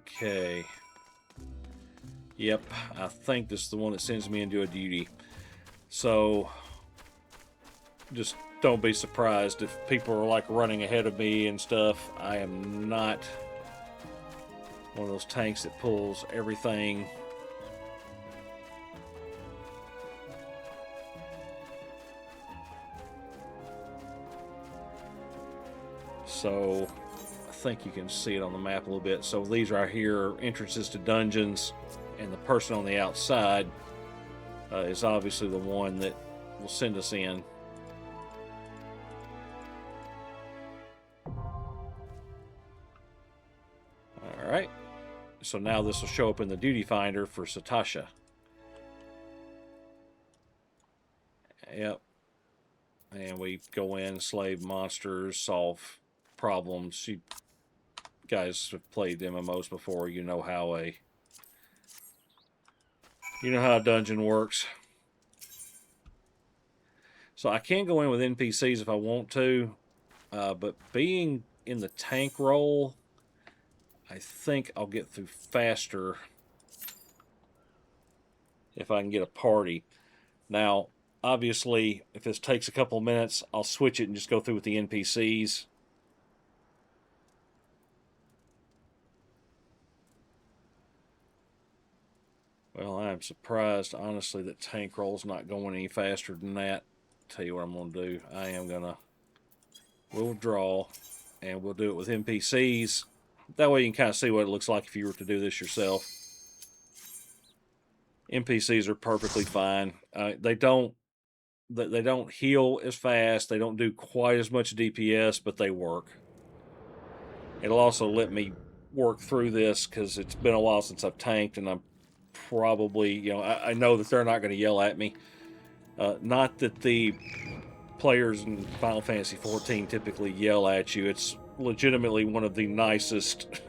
Okay. Yep, I think this is the one that sends me into a duty. So, just don't be surprised if people are like running ahead of me and stuff. I am not one of those tanks that pulls everything. So, I think you can see it on the map a little bit. So these right here are entrances to dungeons, and the person on the outside is obviously the one that will send us in. Alright, so now this will show up in the duty finder for Satasha. Yep. And we go in, slave monsters, solve problems. You guys have played MMOs before. You know how a dungeon works. So I can go in with NPCs if I want to, but being in the tank role, I think I'll get through faster if I can get a party. Now, Obviously, if this takes a couple minutes, I'll switch it and just go through with the NPCs. Well, I'm surprised, honestly, that tank roll's not going any faster than that. Tell you what I'm going to do. I am going to withdraw, and we'll do it with NPCs. That way you can kind of see what it looks like if you were to do this yourself. NPCs are perfectly fine. They don't heal as fast. They don't do quite as much DPS, but they work. It'll also let me work through this because it's been a while since I've tanked, and I'm probably, you know, I know that they're not going to yell at me. Not that the players in Final Fantasy XIV typically yell at you. It's legitimately one of the nicest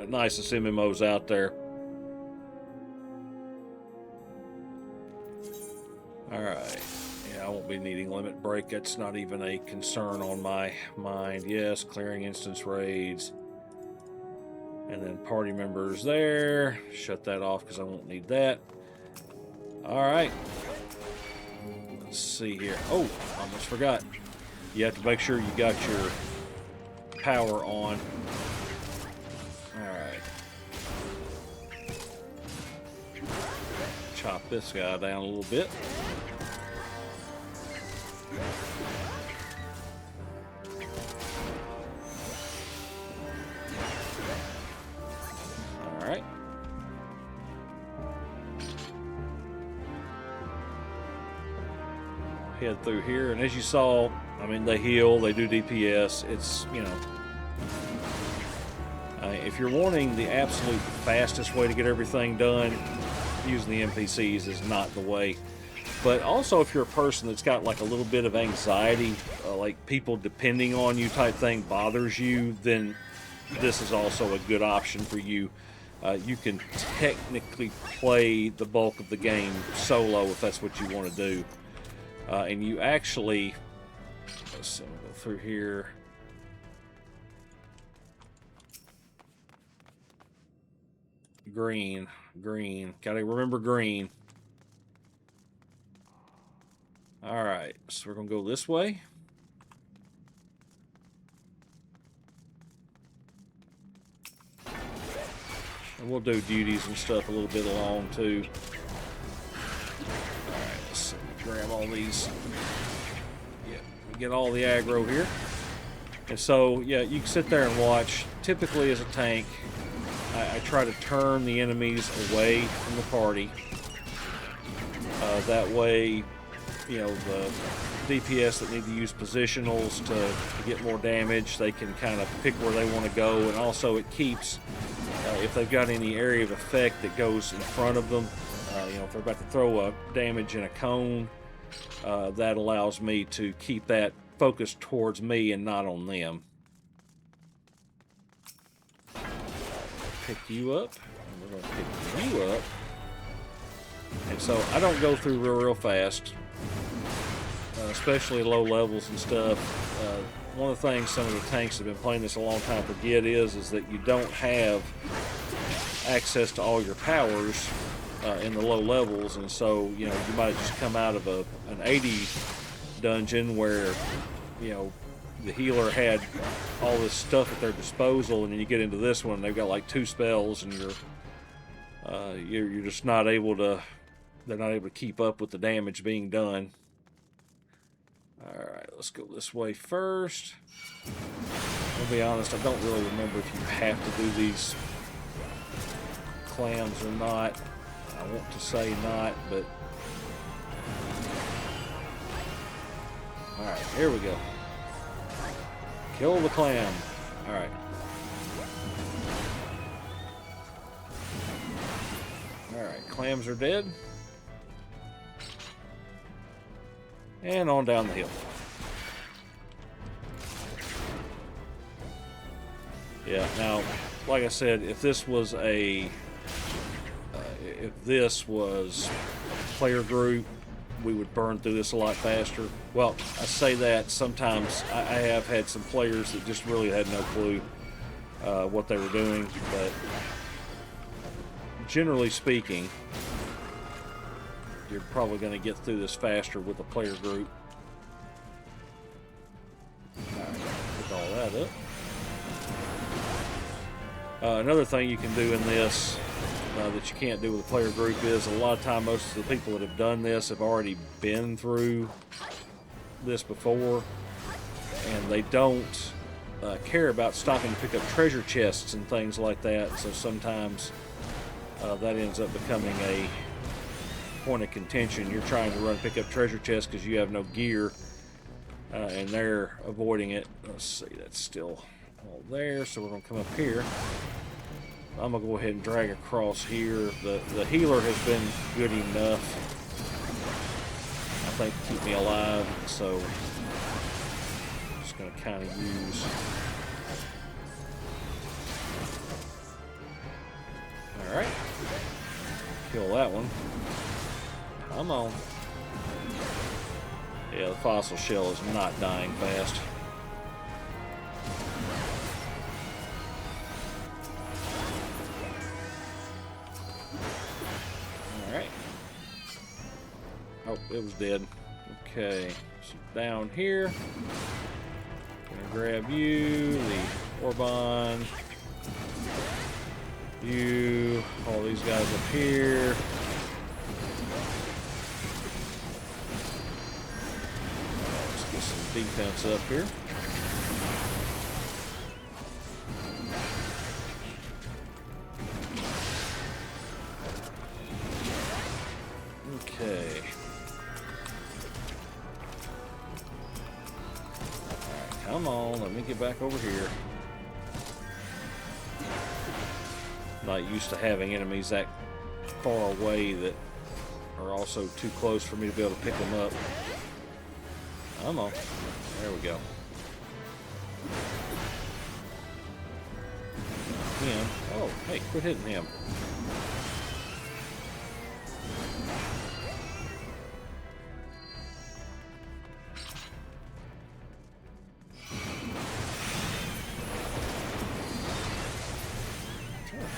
nicest MMOs out there. Alright. Yeah, I won't be needing limit break. That's not even a concern on my mind. Yes, clearing instance raids. And then party members there. Shut that off because I won't need that. Alright. Let's see here. Oh, almost forgot. You have to make sure you got your power on. Alright. Chop this guy down a little bit. Alright. Head through here, and as you saw, I mean, they heal, they do DPS. It's, you know, if you're wanting the absolute fastest way to get everything done, using the NPCs is not the way. But also, if you're a person that's got like a little bit of anxiety, like people depending on you type thing bothers you, then this is also a good option for you. You can technically play the bulk of the game solo if that's what you want to do. And you actually, let's see, go through here. Green. Gotta remember green. Alright, so we're gonna go this way. And we'll do duties and stuff a little bit along too. Alright, let's see, grab all these. Yeah, get all the aggro here. And so, yeah, you can sit there and watch. Typically as a tank, I try to turn the enemies away from the party. That way, you know, the DPS that need to use positionals to get more damage, they can kind of pick where they want to go. And also it keeps, if they've got any area of effect that goes in front of them, you know, if they're about to throw a damage in a cone, that allows me to keep that focused towards me and not on them. Pick you up, and we're going to pick you up. And so I don't go through real fast, especially low levels and stuff. One of the things some of the tanks that have been playing this a long time forget is that you don't have access to all your powers in the low levels, and so, you know, you might just come out of an 80 dungeon where, you know, the healer had all this stuff at their disposal, and then you get into this one, they've got like 2 spells, and you're just not able to. They're not able to keep up with the damage being done. All right, let's go this way first. I'll be honest, I don't really remember if you have to do these clams or not. I want to say not, but all right, here we go. Kill the clam. All right. All right, clams are dead. And on down the hill. Yeah, now, like I said, if this was a player group, we would burn through this a lot faster. Well, I say that sometimes I have had some players that just really had no clue what they were doing, but generally speaking, you're probably going to get through this faster with a player group. Alright, pick all that up. Another thing you can do in this that you can't do with a player group is a lot of time most of the people that have done this have already been through this before, and they don't care about stopping to pick up treasure chests and things like that, so sometimes that ends up becoming a point of contention. You're trying to run pick up treasure chests because you have no gear, and they're avoiding it. Let's see, that's still all there, so we're going to come up here. I'm going to go ahead and drag across here. The healer has been good enough, I think, to keep me alive, so I'm just going to kind of use... Alright. Kill that one. Come on. Yeah, the fossil shell is not dying fast. Alright. Oh, it was dead. Okay. So down here. Gonna grab you, the Orban. You, all these guys up here. Let's get some defense up here. Okay. Alright, come on, let me get back over here. Not used to having enemies that far away that are also too close for me to be able to pick them up. Come on. There we go. Him. Oh, hey, quit hitting him.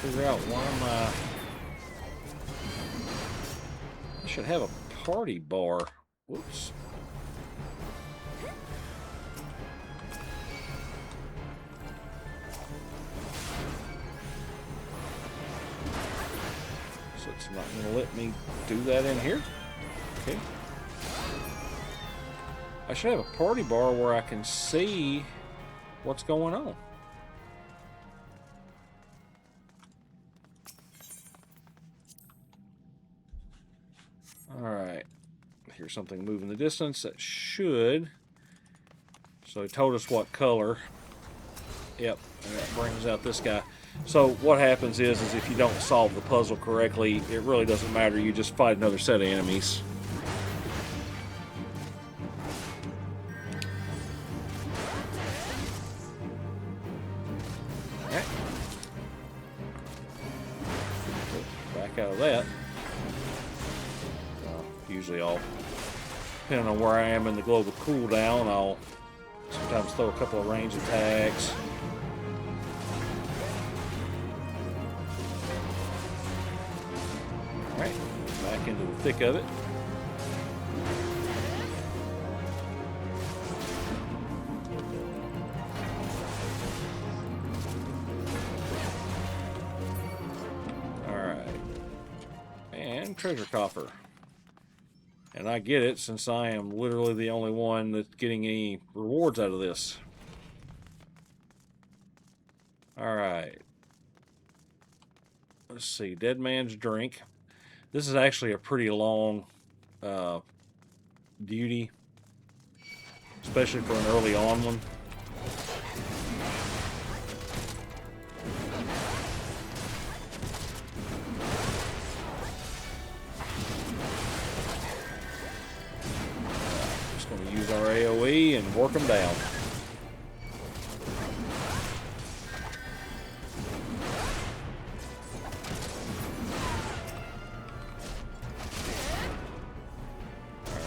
Figure out why I should have a party bar. Whoops. So it's not going to let me do that in here. Okay. I should have a party bar where I can see what's going on. Alright, here's something moving in the distance that should. So he told us what color. Yep, and that brings out this guy. So what happens is if you don't solve the puzzle correctly, it really doesn't matter. You just fight another set of enemies. Alright. Back out of that. Usually I'll, depending on where I am in the global cooldown, I'll sometimes throw a couple of range attacks. Alright, back into the thick of it. Alright. And treasure coffer. And I get it, since I am literally the only one that's getting any rewards out of this. Alright. Let's see. Dead Man's Drink. This is actually a pretty long duty. Especially for an early on one. Use our AoE and work them down.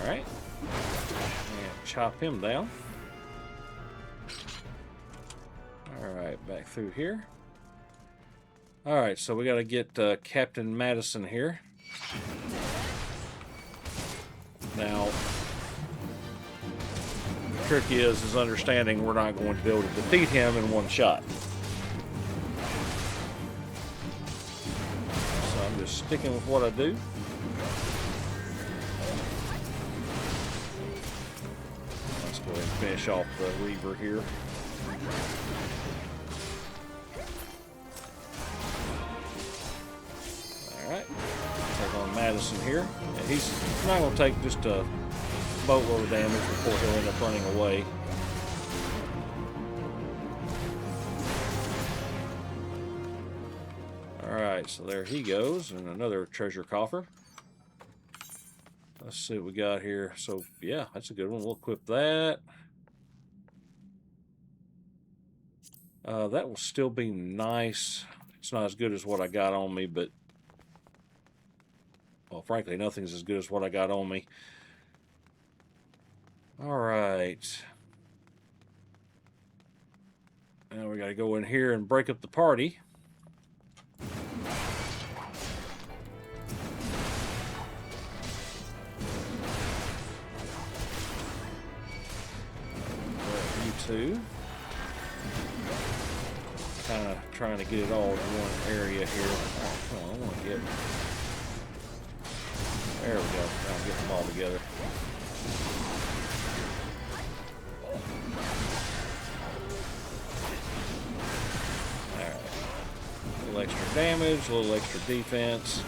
Alright. And chop him down. Alright, back through here. Alright, so we got to get Captain Madison here. Now, the trick is understanding we're not going to be able to defeat him in one shot. So I'm just sticking with what I do. Let's go ahead and finish off the Reaver here. Alright, take on Madison here. And he's not going to take just a boatload of damage before he'll end up running away. Alright, so there he goes, and another treasure coffer. Let's see what we got here. So, yeah, that's a good one. We'll equip that. That will still be nice. It's not as good as what I got on me, but... well, frankly, nothing's as good as what I got on me. Alright. Now we gotta go in here and break up the party. You two. Kind of trying to get it all in one area here. Oh, I want to get... there we go. Now I'm getting them all together. Alright. A little extra damage, a little extra defense.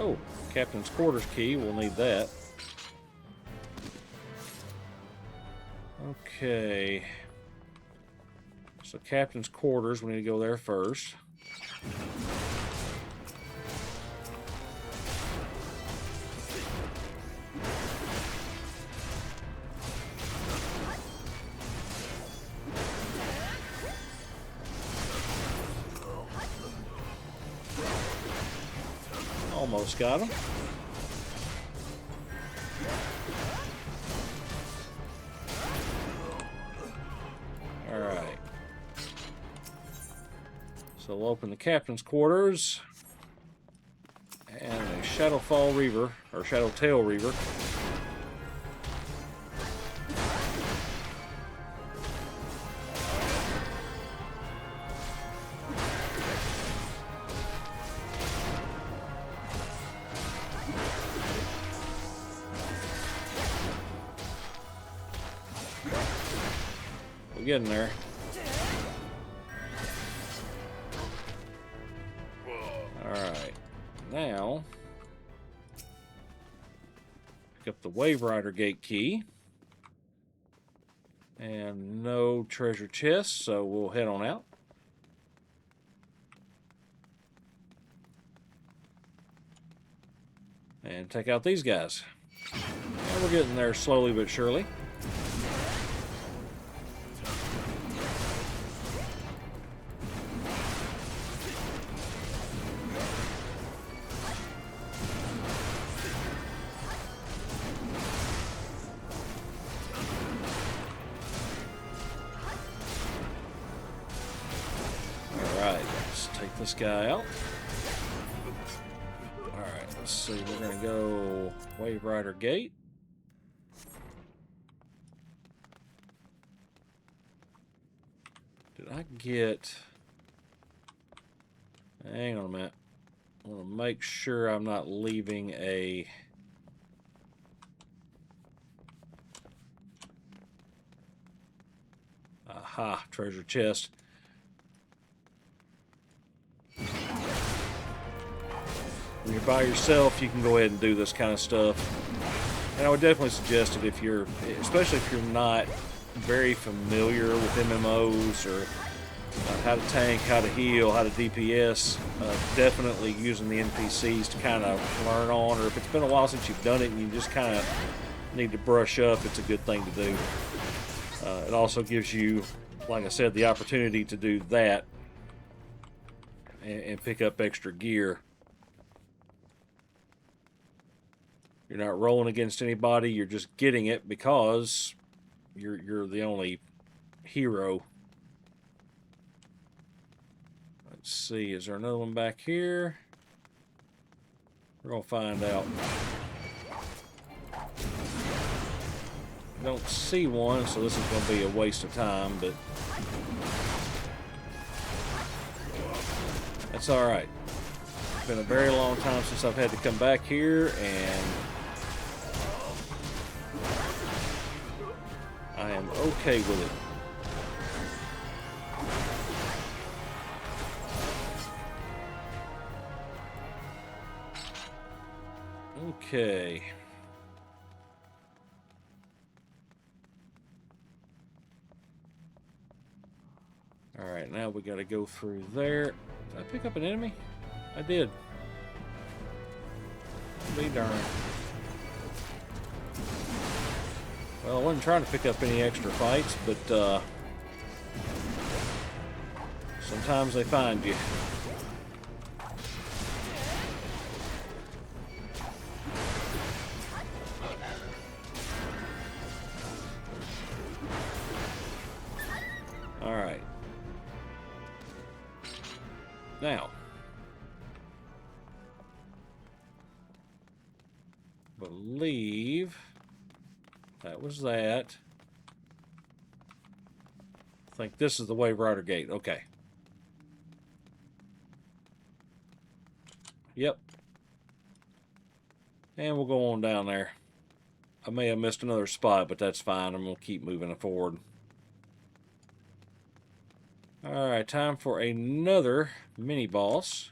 Oh, Captain's Quarters key, we'll need that. Okay. So Captain's Quarters, we need to go there first. Almost got him. Alright. So we'll open the Captain's Quarters. And a Shadowfall Reaver, or Shadowtail Reaver. We're getting there. Alright. Now, pick up the Wave Rider Gate key. And no treasure chest, so we'll head on out. And take out these guys. And we're getting there slowly but surely. This guy out. Alright, let's see. We're going to go Wave Rider Gate. Did I get... hang on a minute. I want to make sure I'm not leaving a... aha, treasure chest. When you're by yourself, you can go ahead and do this kind of stuff. And I would definitely suggest it if you're, especially if you're not very familiar with MMOs or how to tank, how to heal, how to DPS. Definitely using the NPCs to kind of learn on, or if it's been a while since you've done it and you just kind of need to brush up, it's a good thing to do. It also gives you, like I said, the opportunity to do that and pick up extra gear. You're not rolling against anybody. You're just getting it because you're the only hero. Let's see. Is there another one back here? We're gonna find out. I don't see one, so this is gonna be a waste of time, but that's all right. It's been a very long time since I've had to come back here, and I am okay with it. Okay. Alright, now we gotta go through there. Did I pick up an enemy? I did. Be darned. Well, I wasn't trying to pick up any extra fights, but sometimes they find you. Alright. Now, believe that was that. I think this is the Wave Rider Gate. Okay. Yep. And we'll go on down there. I may have missed another spot, but that's fine. I'm going to keep moving forward. Alright, time for another mini-boss.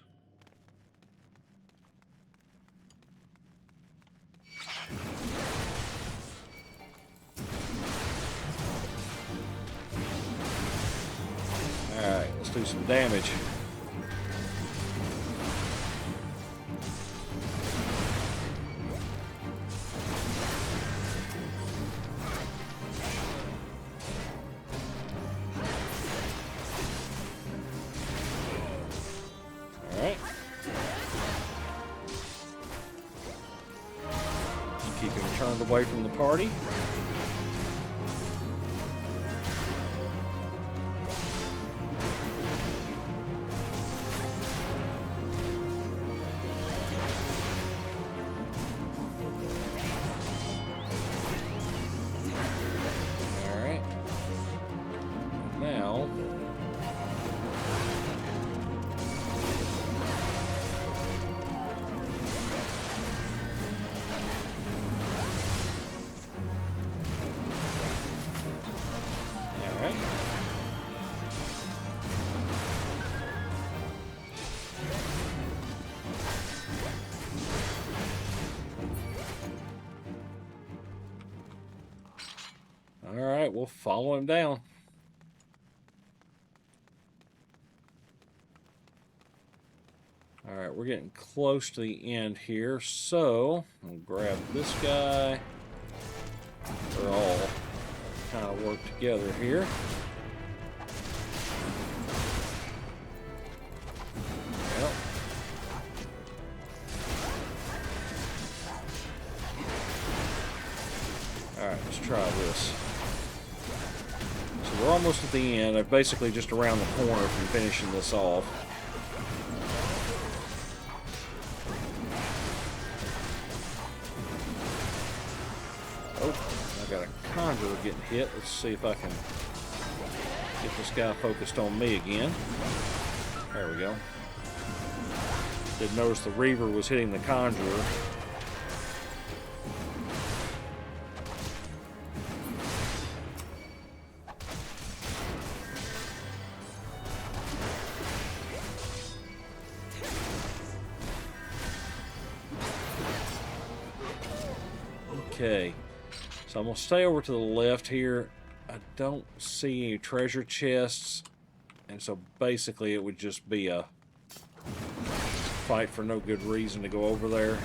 Alright, let's do some damage. Alright. Keep him turned away from the party. Alright. Now, alright. Alright, we'll follow him down. Alright, we're getting close to the end here, so I'll grab this guy. They're all kind of work together here. Yep. Alright, let's try this. So we're almost at the end. I'm basically just around the corner from finishing this off. Oh, I got a conjurer getting hit. Let's see if I can get this guy focused on me again. There we go. Did notice the Reaver was hitting the conjurer. Okay. So I'm going to stay over to the left here. I don't see any treasure chests. And so basically it would just be a fight for no good reason to go over there.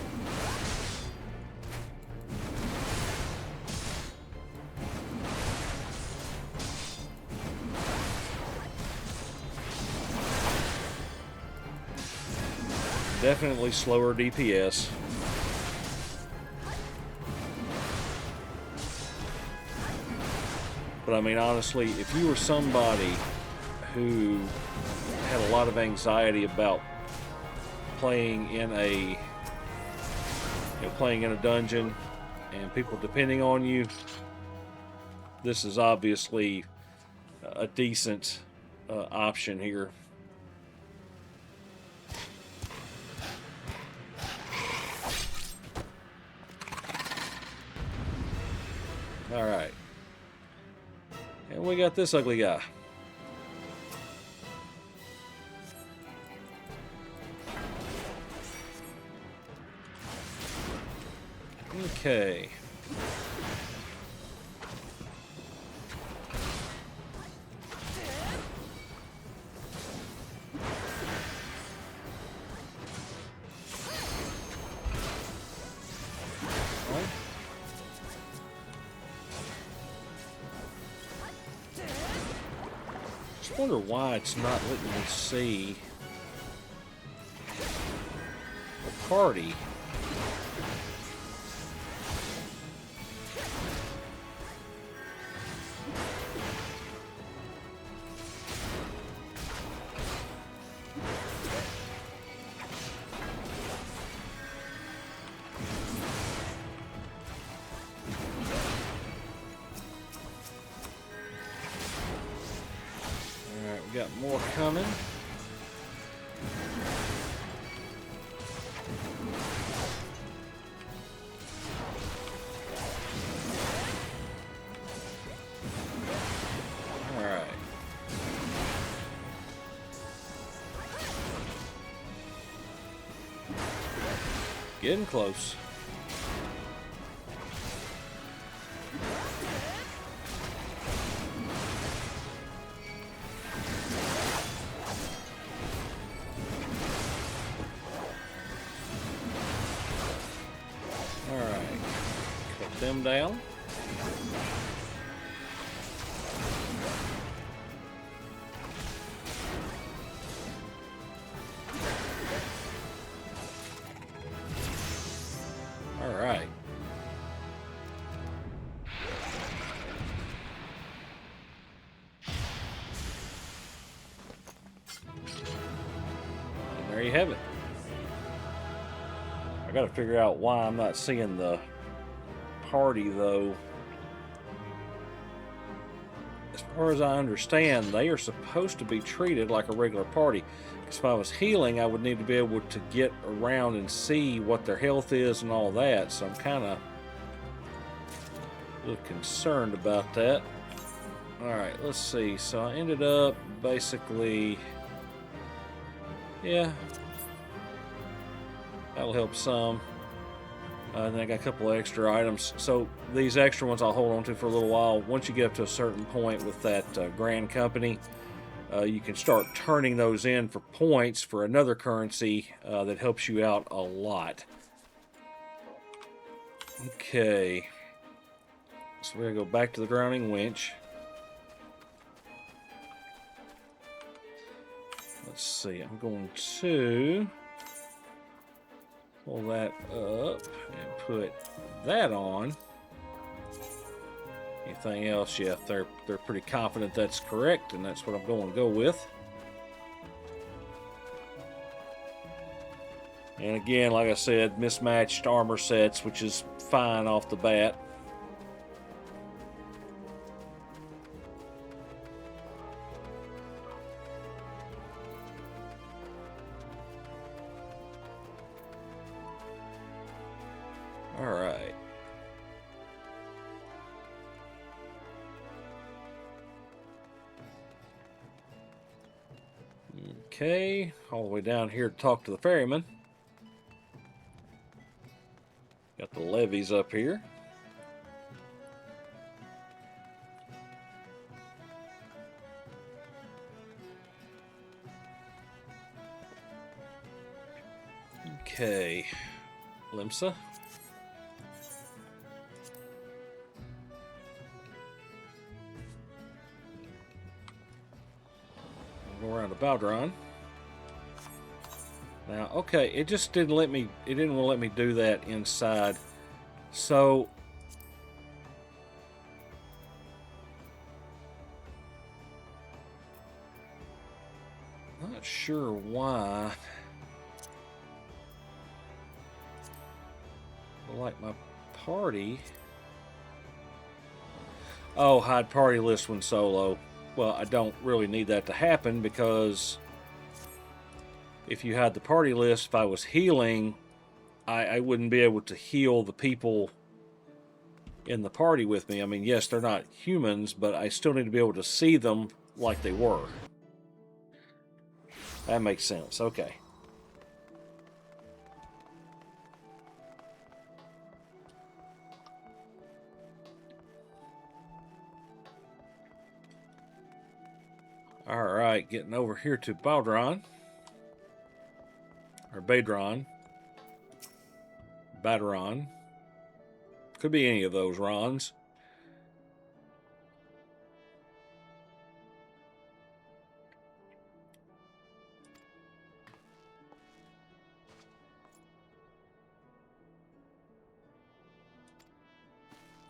Definitely slower DPS. But I mean, honestly, if you were somebody who had a lot of anxiety about playing in a dungeon and people depending on you, this is obviously a decent option here. All right, and we got this ugly guy. Okay. I wonder why it's not letting me see the party. We got more coming. All right. Getting close. Them down. All right. And there you have it. I got to figure out why I'm not seeing the party, though. As far as I understand, they are supposed to be treated like a regular party. Because if I was healing, I would need to be able to get around and see what their health is and all that. So I'm kind of a little concerned about that. Alright, let's see. So I ended up basically... yeah. That'll help some. And then I got a couple of extra items. So these extra ones I'll hold on to for a little while. Once you get up to a certain point with that Grand Company, you can start turning those in for points for another currency that helps you out a lot. Okay. So we're going to go back to the drowning winch. Let's see. I'm going to pull that up and put that on. Anything else? Yeah, they're pretty confident that's correct, and that's what I'm going to go with. And again, like I said, mismatched armor sets, which is fine off the bat. All right. Okay, all the way down here to talk to the ferryman. Got the levees up here. Okay, Limsa. Go around to Baldron. Now, okay, it just didn't let me, it didn't want to let me do that inside. So, sure why. But like my party. Oh, hide party list when solo. Well, I don't really need that to happen because if you had the party list, if I was healing, I wouldn't be able to heal the people in the party with me. I mean, yes, they're not humans, but I still need to be able to see them like they were. That makes sense. Okay. Alright, getting over here to Baldron. Or Badron. Badaron. Could be any of those Rons.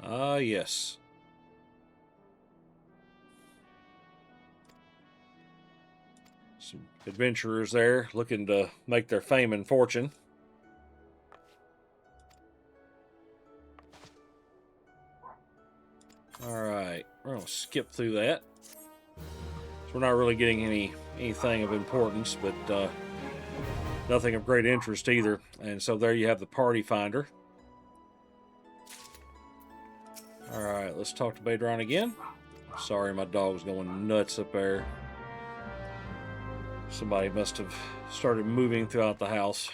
Ah, yes. Some adventurers there looking to make their fame and fortune. Alright, we're going to skip through that. So we're not really getting anything of importance, but nothing of great interest either. And so there you have the party finder. Alright, let's talk to Badron again. Sorry, my dog's going nuts up there. Somebody must have started moving throughout the house.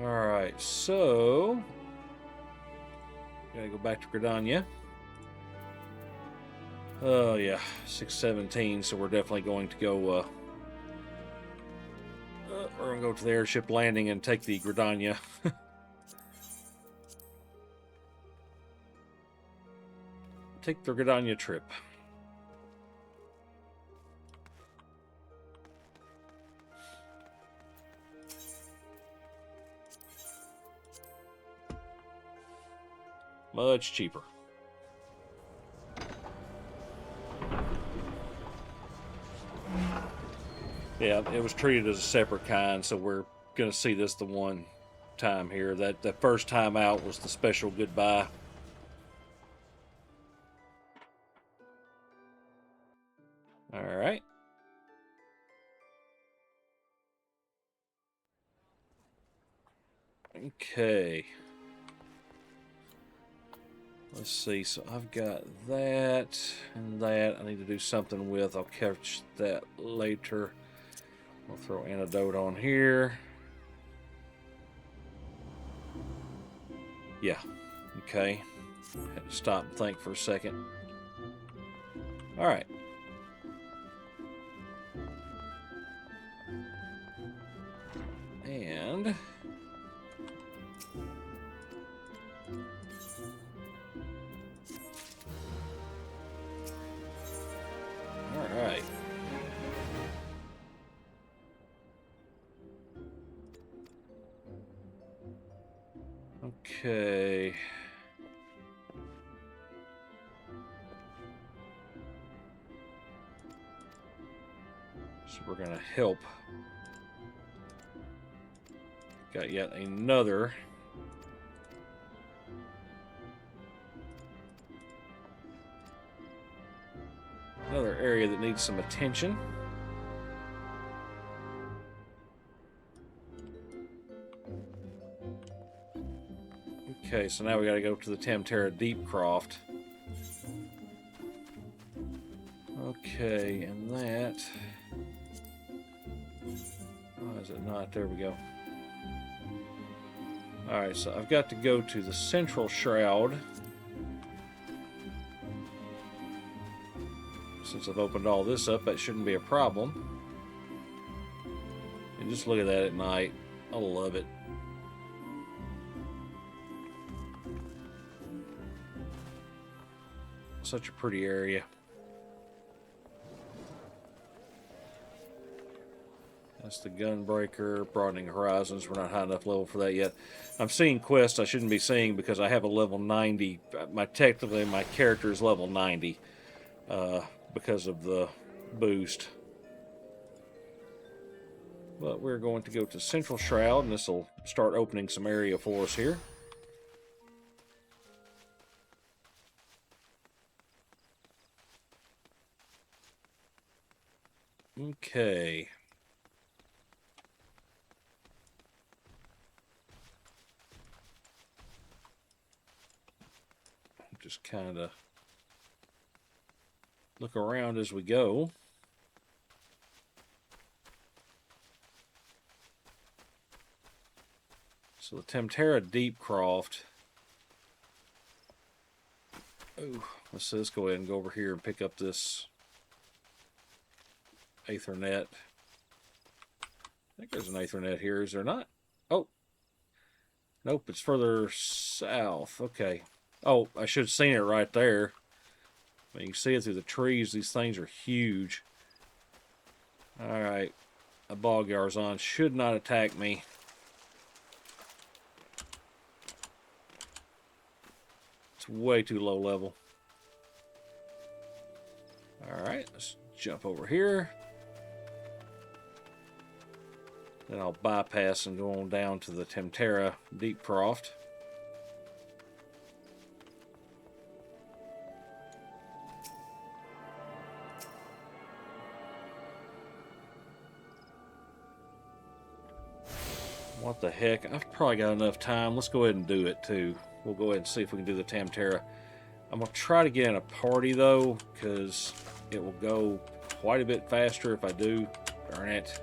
Alright, so gotta go back to Gridania. Oh yeah, 617, so we're definitely going to go we're gonna go to the airship landing and take the Gridania. Take the Gridania trip. Much cheaper. Yeah, it was treated as a separate kind, so we're going to see this the one time here. That first time out was the special goodbye. All right. Okay. Let's see, so I've got that and that I need to do something with. I'll catch that later. I'll throw antidote on here. Yeah, okay. Had to stop and think for a second. All right. And all right. Okay. So we're going to help. Got yet another area that needs some attention. Okay, so now we got to go to the Tamtara Deep Croft. Okay, and that... Oh, is it not? There we go. Alright, so I've got to go to the Central Shroud. Since I've opened all this up, that shouldn't be a problem. And just look at that at night. I love it. Such a pretty area. That's the Gunbreaker, Broadening Horizons. We're not high enough level for that yet. I'm seeing quests I shouldn't be seeing because I have a level 90. Technically, my character is level 90. because of the boost. But we're going to go to Central Shroud, and this will start opening some area for us here. Okay. Just kind of look around as we go. So the Tempterra Deepcroft. Oh, let's go ahead and go over here and pick up this Aethernet. I think there's an Aethernet here, is there not? Oh, nope, it's further south. Okay. Oh, I should have seen it right there. You can see it through the trees. These things are huge. Alright. A bog Yarzon should not attack me. It's way too low level. Alright, let's jump over here. Then I'll bypass and go on down to the Tempterra Deepcroft. What the heck? I've probably got enough time. Let's go ahead and do it too. We'll go ahead and see if we can do the Tempterra. I'm going to try to get in a party though, because it will go quite a bit faster if I do. Darn it.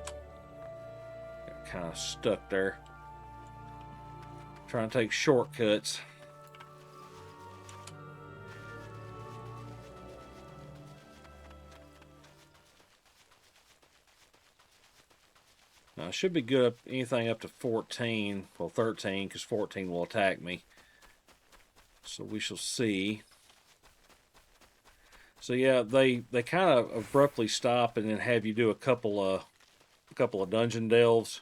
Got kind of stuck there. Trying to take shortcuts. Now, I should be good up anything up to 14, well 13, because 14 will attack me. So we shall see. So yeah, they kind of abruptly stop and then have you do a couple of dungeon delves.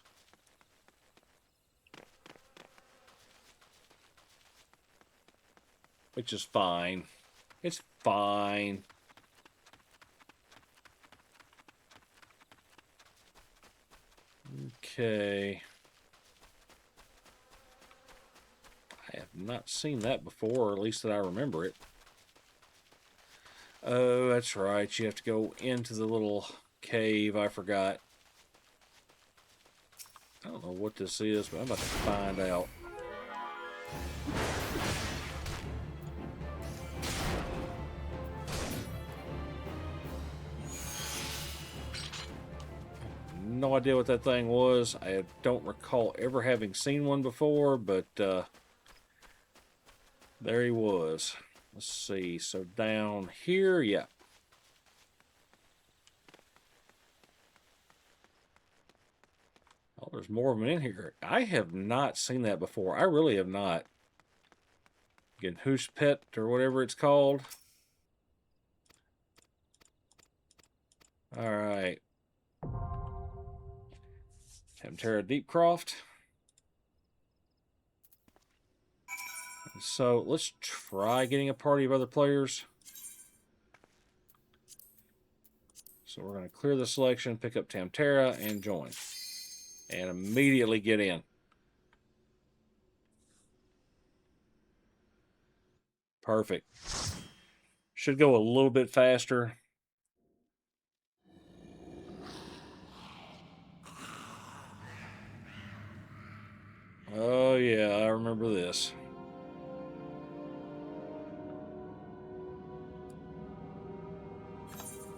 Which is fine. It's fine. Okay. I have not seen that before, or at least that I remember it. Oh, that's right. You have to go into the little cave. I forgot. I don't know what this is, but I'm about to find out. No idea what that thing was. I don't recall ever having seen one before, but there he was. Let's see. So down here, yeah. Oh, there's more of them in here. I have not seen that before. I really have not. Again, Pet or whatever it's called. All right. Tempterra Deepcroft. So let's try getting a party of other players. So we're going to clear the selection, pick up Tempterra, and join. And immediately get in. Perfect. Should go a little bit faster. Oh yeah, I remember this.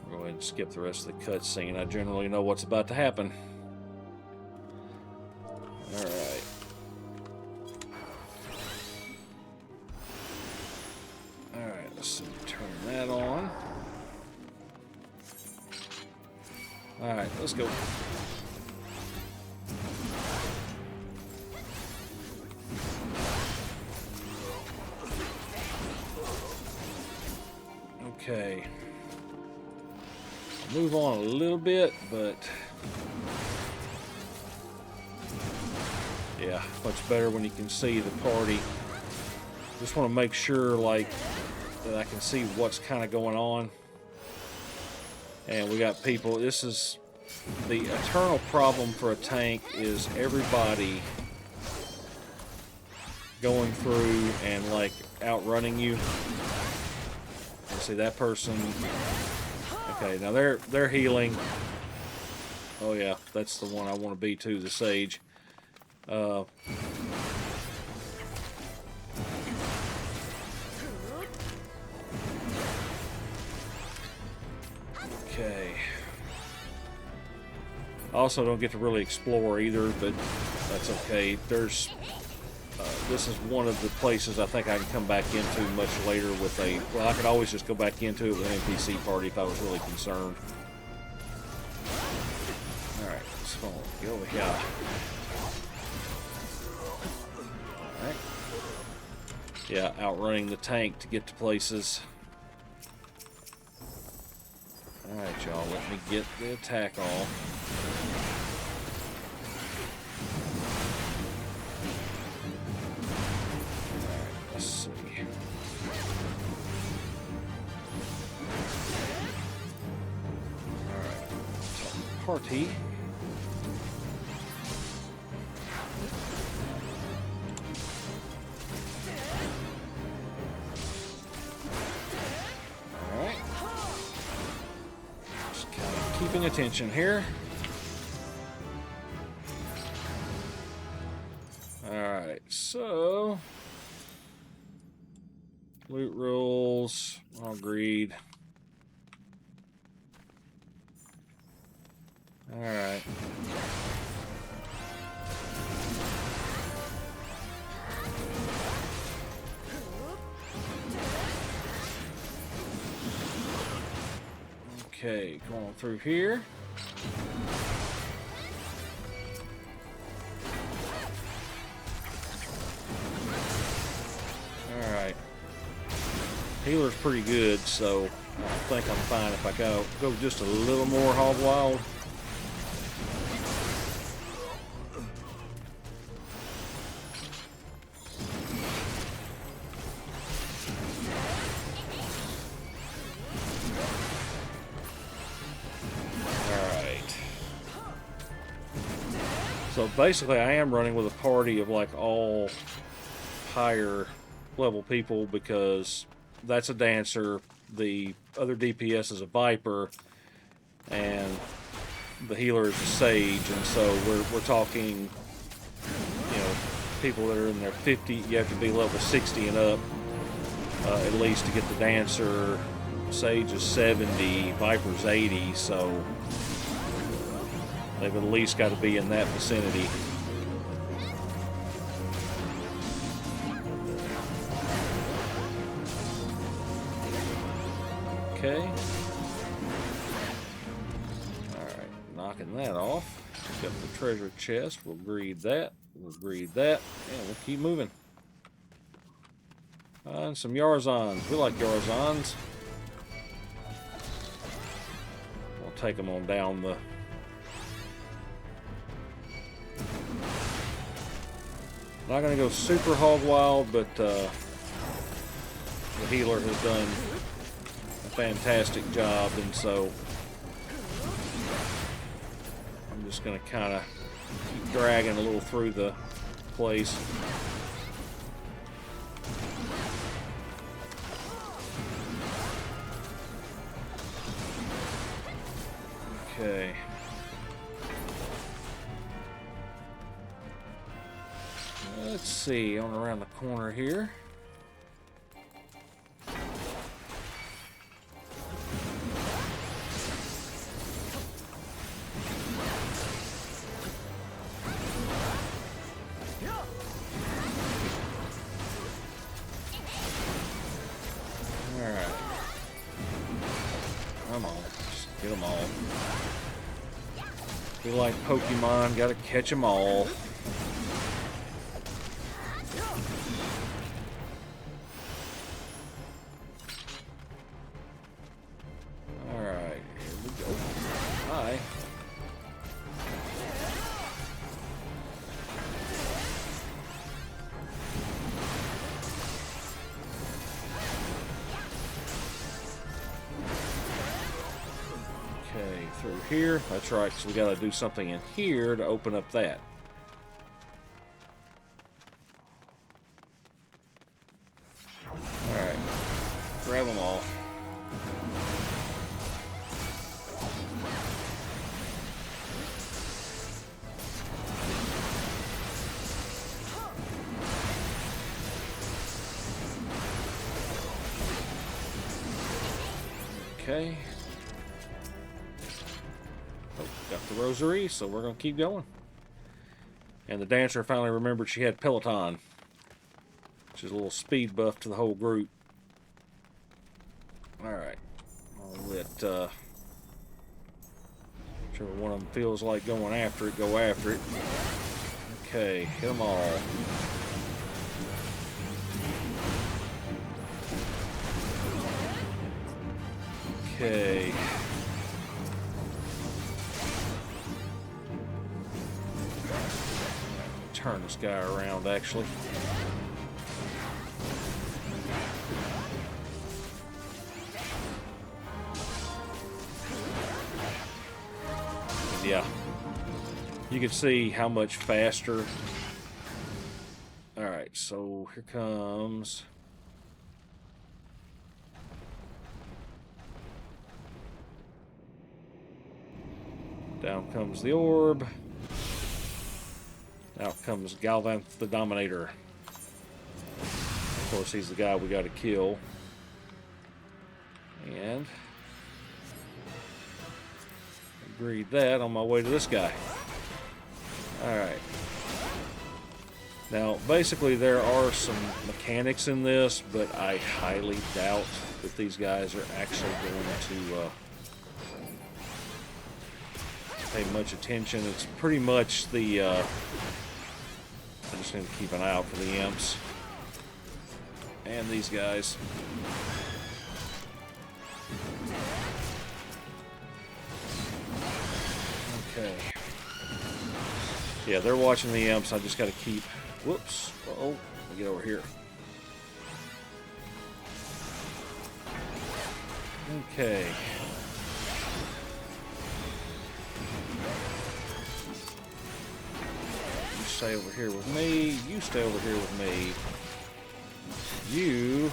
Go ahead and skip the rest of the cutscene. I generally know what's about to happen. Alright. Alright, let's turn that on. Alright, let's go. Okay. Move on a little bit, but yeah, much better when you can see the party. Just want to make sure, like, that I can see what's kind of going on. And we got people. This is the eternal problem for a tank, is everybody going through and like outrunning you. And see that person. Okay, now they're healing. Oh yeah, that's the one I want to be too, the Sage. Okay. Also don't get to really explore either, but that's okay. There's this is one of the places I think I can come back into much later with a... Well, I could always just go back into it with an NPC party if I was really concerned. Alright, so go over here. Alright. Yeah, outrunning the tank to get to places. Alright, y'all, let me get the attack off. Let's see. Alright, party. Alright. Just kind of keeping attention here. Alright, so... Loot rules, all agreed. Alright. Okay, going through here. Alright. Healer's pretty good, so I think I'm fine if I go just a little more hog wild. Alright. So basically I am running with a party of like all higher level people because that's a dancer, the other DPS is a Viper, and the healer is a Sage, and so we're talking, you know, people that are in their 50, you have to be level 60 and up, at least to get the dancer. Sage is 70, Viper's 80, so they've at least got to be in that vicinity. Okay. Alright, knocking that off. Got the treasure chest. We'll greed that. We'll greed that. And we'll keep moving. And some Yarzons. We like Yarzons. We'll take them on down the... Not going to go super hog wild, but the healer has done fantastic job, and so I'm just going to kind of keep dragging a little through the place. Okay. Let's see, on around the corner here. Get them all. We like Pokemon, gotta catch them all. Alright, here we go. Hi. here. That's right, so we got to do something in here to open up that. Alright. Grab them all. Okay. Oh, got the rosary, so we're going to keep going. And the dancer finally remembered she had Peloton, which is a little speed buff to the whole group. Alright. I'll let whichever one of them feels like going after it, go after it. Okay, hit them all. Okay. Turn this guy around, actually. Yeah. You can see how much faster. Alright, so here comes... Down comes the orb. Out comes Galvan the Dominator. Of course, he's the guy we got to kill. And agreed that on my way to this guy. Alright. Now, basically, there are some mechanics in this, but I highly doubt that these guys are actually going to pay much attention. It's pretty much the I just need to keep an eye out for the imps and these guys. Okay. Yeah, they're watching the imps. I just got to keep. Whoops. Uh-oh. Let me get over here. Okay. Stay over here with me. You stay over here with me. You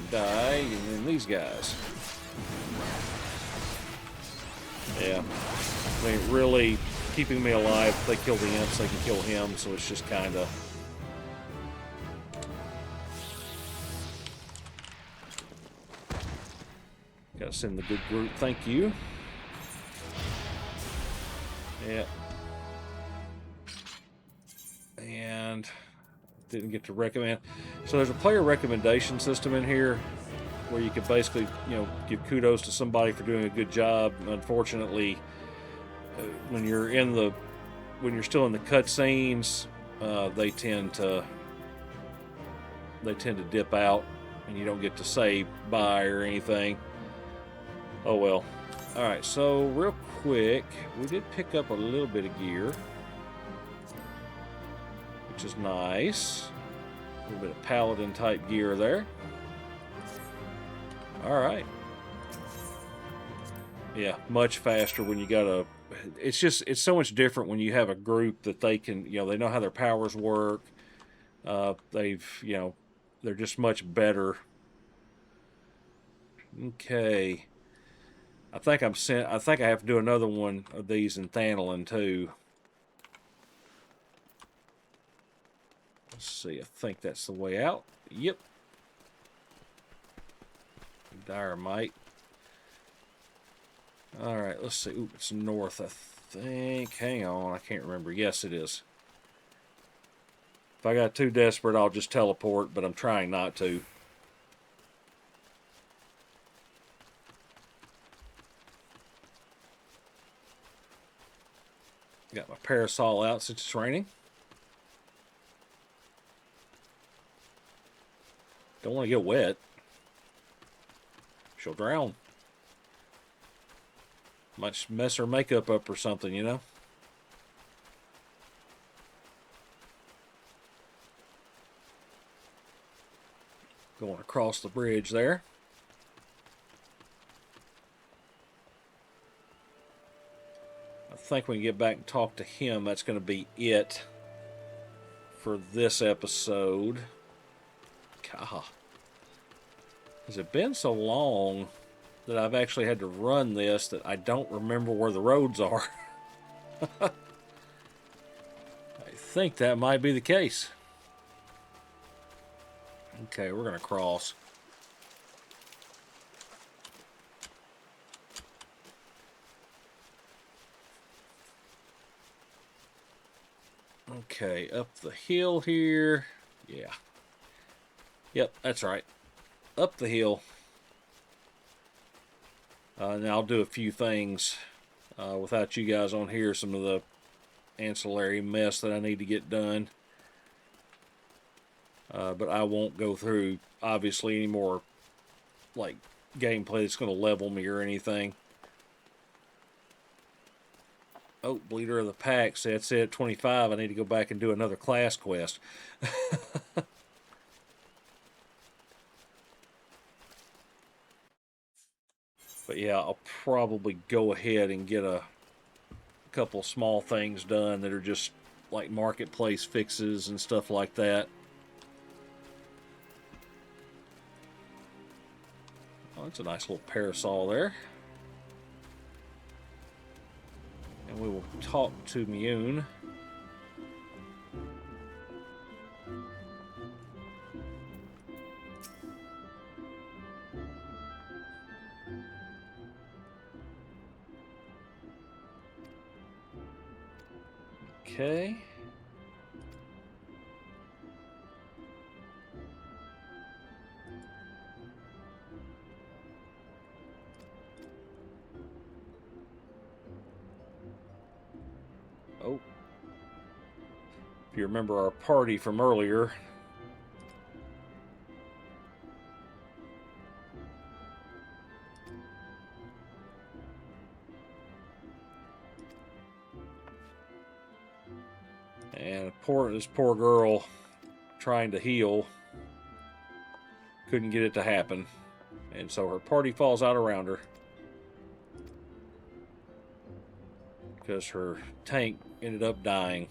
die, and then these guys. Yeah. I mean, really keeping me alive. If they kill the imps, they can kill him, so it's just kind of... Gotta send the good group. Thank you. Yeah. And didn't get to recommend. So there's a player recommendation system in here where you could basically, you know, give kudos to somebody for doing a good job. Unfortunately, when you're still in the cutscenes, they tend to dip out, and you don't get to say bye or anything. Oh well. All right. So real quick, we did pick up a little bit of gear, which is nice. A little bit of paladin type gear there. All right. Yeah, much faster when you got a... It's so much different when you have a group that they can, you know, they know how their powers work. They're just much better. Okay. I think I have to do another one of these in Thanalin too. Let's see, I think that's the way out. Yep. Dynamite. Alright, let's see. Ooh, it's north, I think. Hang on, I can't remember. Yes, it is. If I got too desperate, I'll just teleport, but I'm trying not to. Got my parasol out since it's raining. Don't want to get wet. She'll drown. Might mess her makeup up or something, you know? Going across the bridge there. think we can get back and talk to him. That's going to be it for this episode. God, has it been so long that I've actually had to run this that I don't remember where the roads are? I think that might be the case. Okay, we're going to cross. Okay, up the hill here. Yeah. Yep, that's right. Up the hill. And I'll do a few things without you guys on here. Some of the ancillary mess that I need to get done. But I won't go through, obviously, any more like gameplay that's going to level me or anything. Oh, Bleeder of the Pack. So that's it, 25. I need to go back and do another class quest. But yeah, I'll probably go ahead and get a couple small things done that are just like marketplace fixes and stuff like that. Oh, that's a nice little parasol there. And we will talk to Mune. Okay. Oh. If you remember our party from earlier, and this poor girl trying to heal couldn't get it to happen, and so her party falls out around her because her tank ended up dying.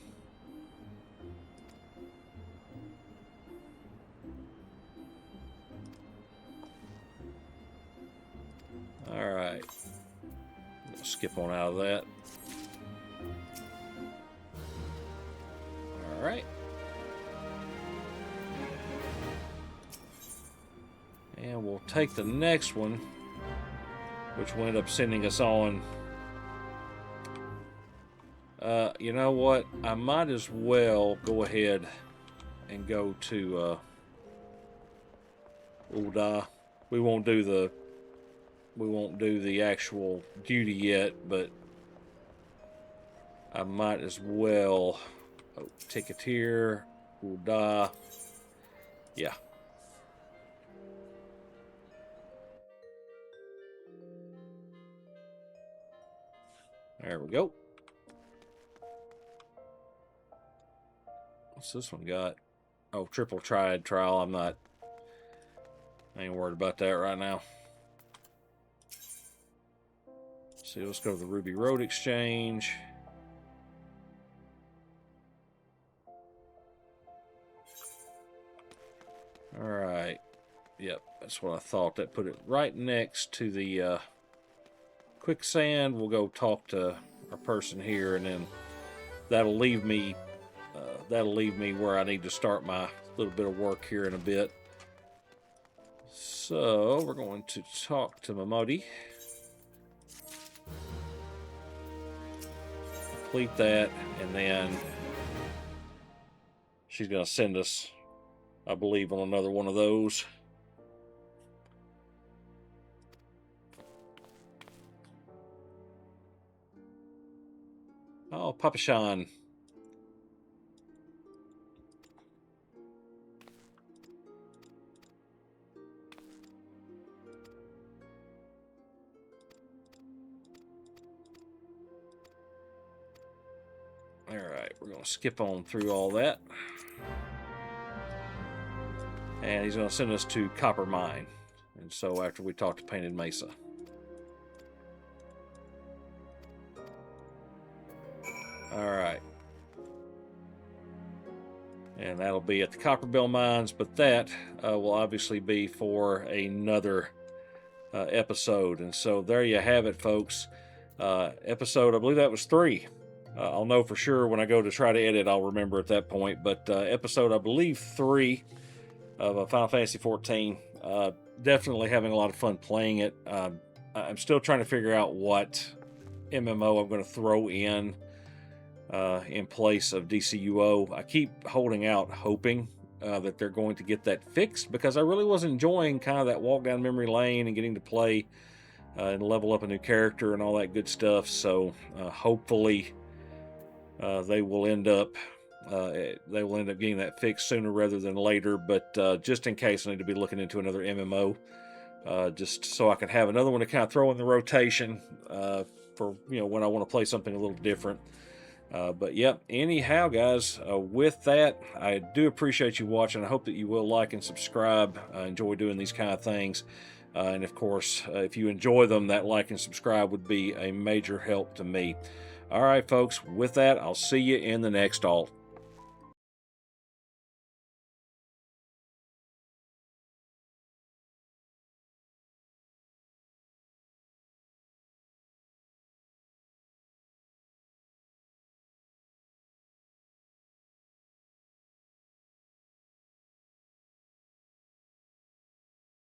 Alright, skip on out of that. Alright. And we'll take the next one, which will end up sending us on. You know what? I might as well go ahead and go to Ul'dah. We won't do the actual duty yet, but I might as well. Oh, Ticketeer, Ul'dah. Yeah. There we go. What's this one got? Oh, triple triad trial. I ain't worried about that right now. See, let's go to the Ruby Road Exchange. Alright. Yep, that's what I thought. That put it right next to the quicksand. We'll go talk to our person here, and then that'll leave me where I need to start my little bit of work here in a bit. So we're going to talk to Mamodi. Complete that, and then she's going to send us, I believe, on another one of those. Oh, Papa Sean. Alright, we're going to skip on through all that. And he's going to send us to Copper Mine. And so after we talk to Painted Mesa. All right. And that'll be at the Copperbell Mines, but that will obviously be for another episode. And so there you have it, folks. Episode, I believe that was 3. I'll know for sure when I go to try to edit, I'll remember at that point. But episode, I believe, 3 of Final Fantasy XIV. Definitely having a lot of fun playing it. I'm still trying to figure out what MMO I'm going to throw in place of DCUO. I keep holding out, hoping that they're going to get that fixed, because I really was enjoying kind of that walk down memory lane and getting to play and level up a new character and all that good stuff. So hopefully they will end up getting that fixed sooner rather than later. But just in case, I need to be looking into another MMO, just so I can have another one to kind of throw in the rotation for when I want to play something a little different. But yep, anyhow, guys, with that, I do appreciate you watching. I hope that you will like and subscribe. I enjoy doing these kind of things. And of course, if you enjoy them, that like and subscribe would be a major help to me. All right, folks, with that, I'll see you in the next alt.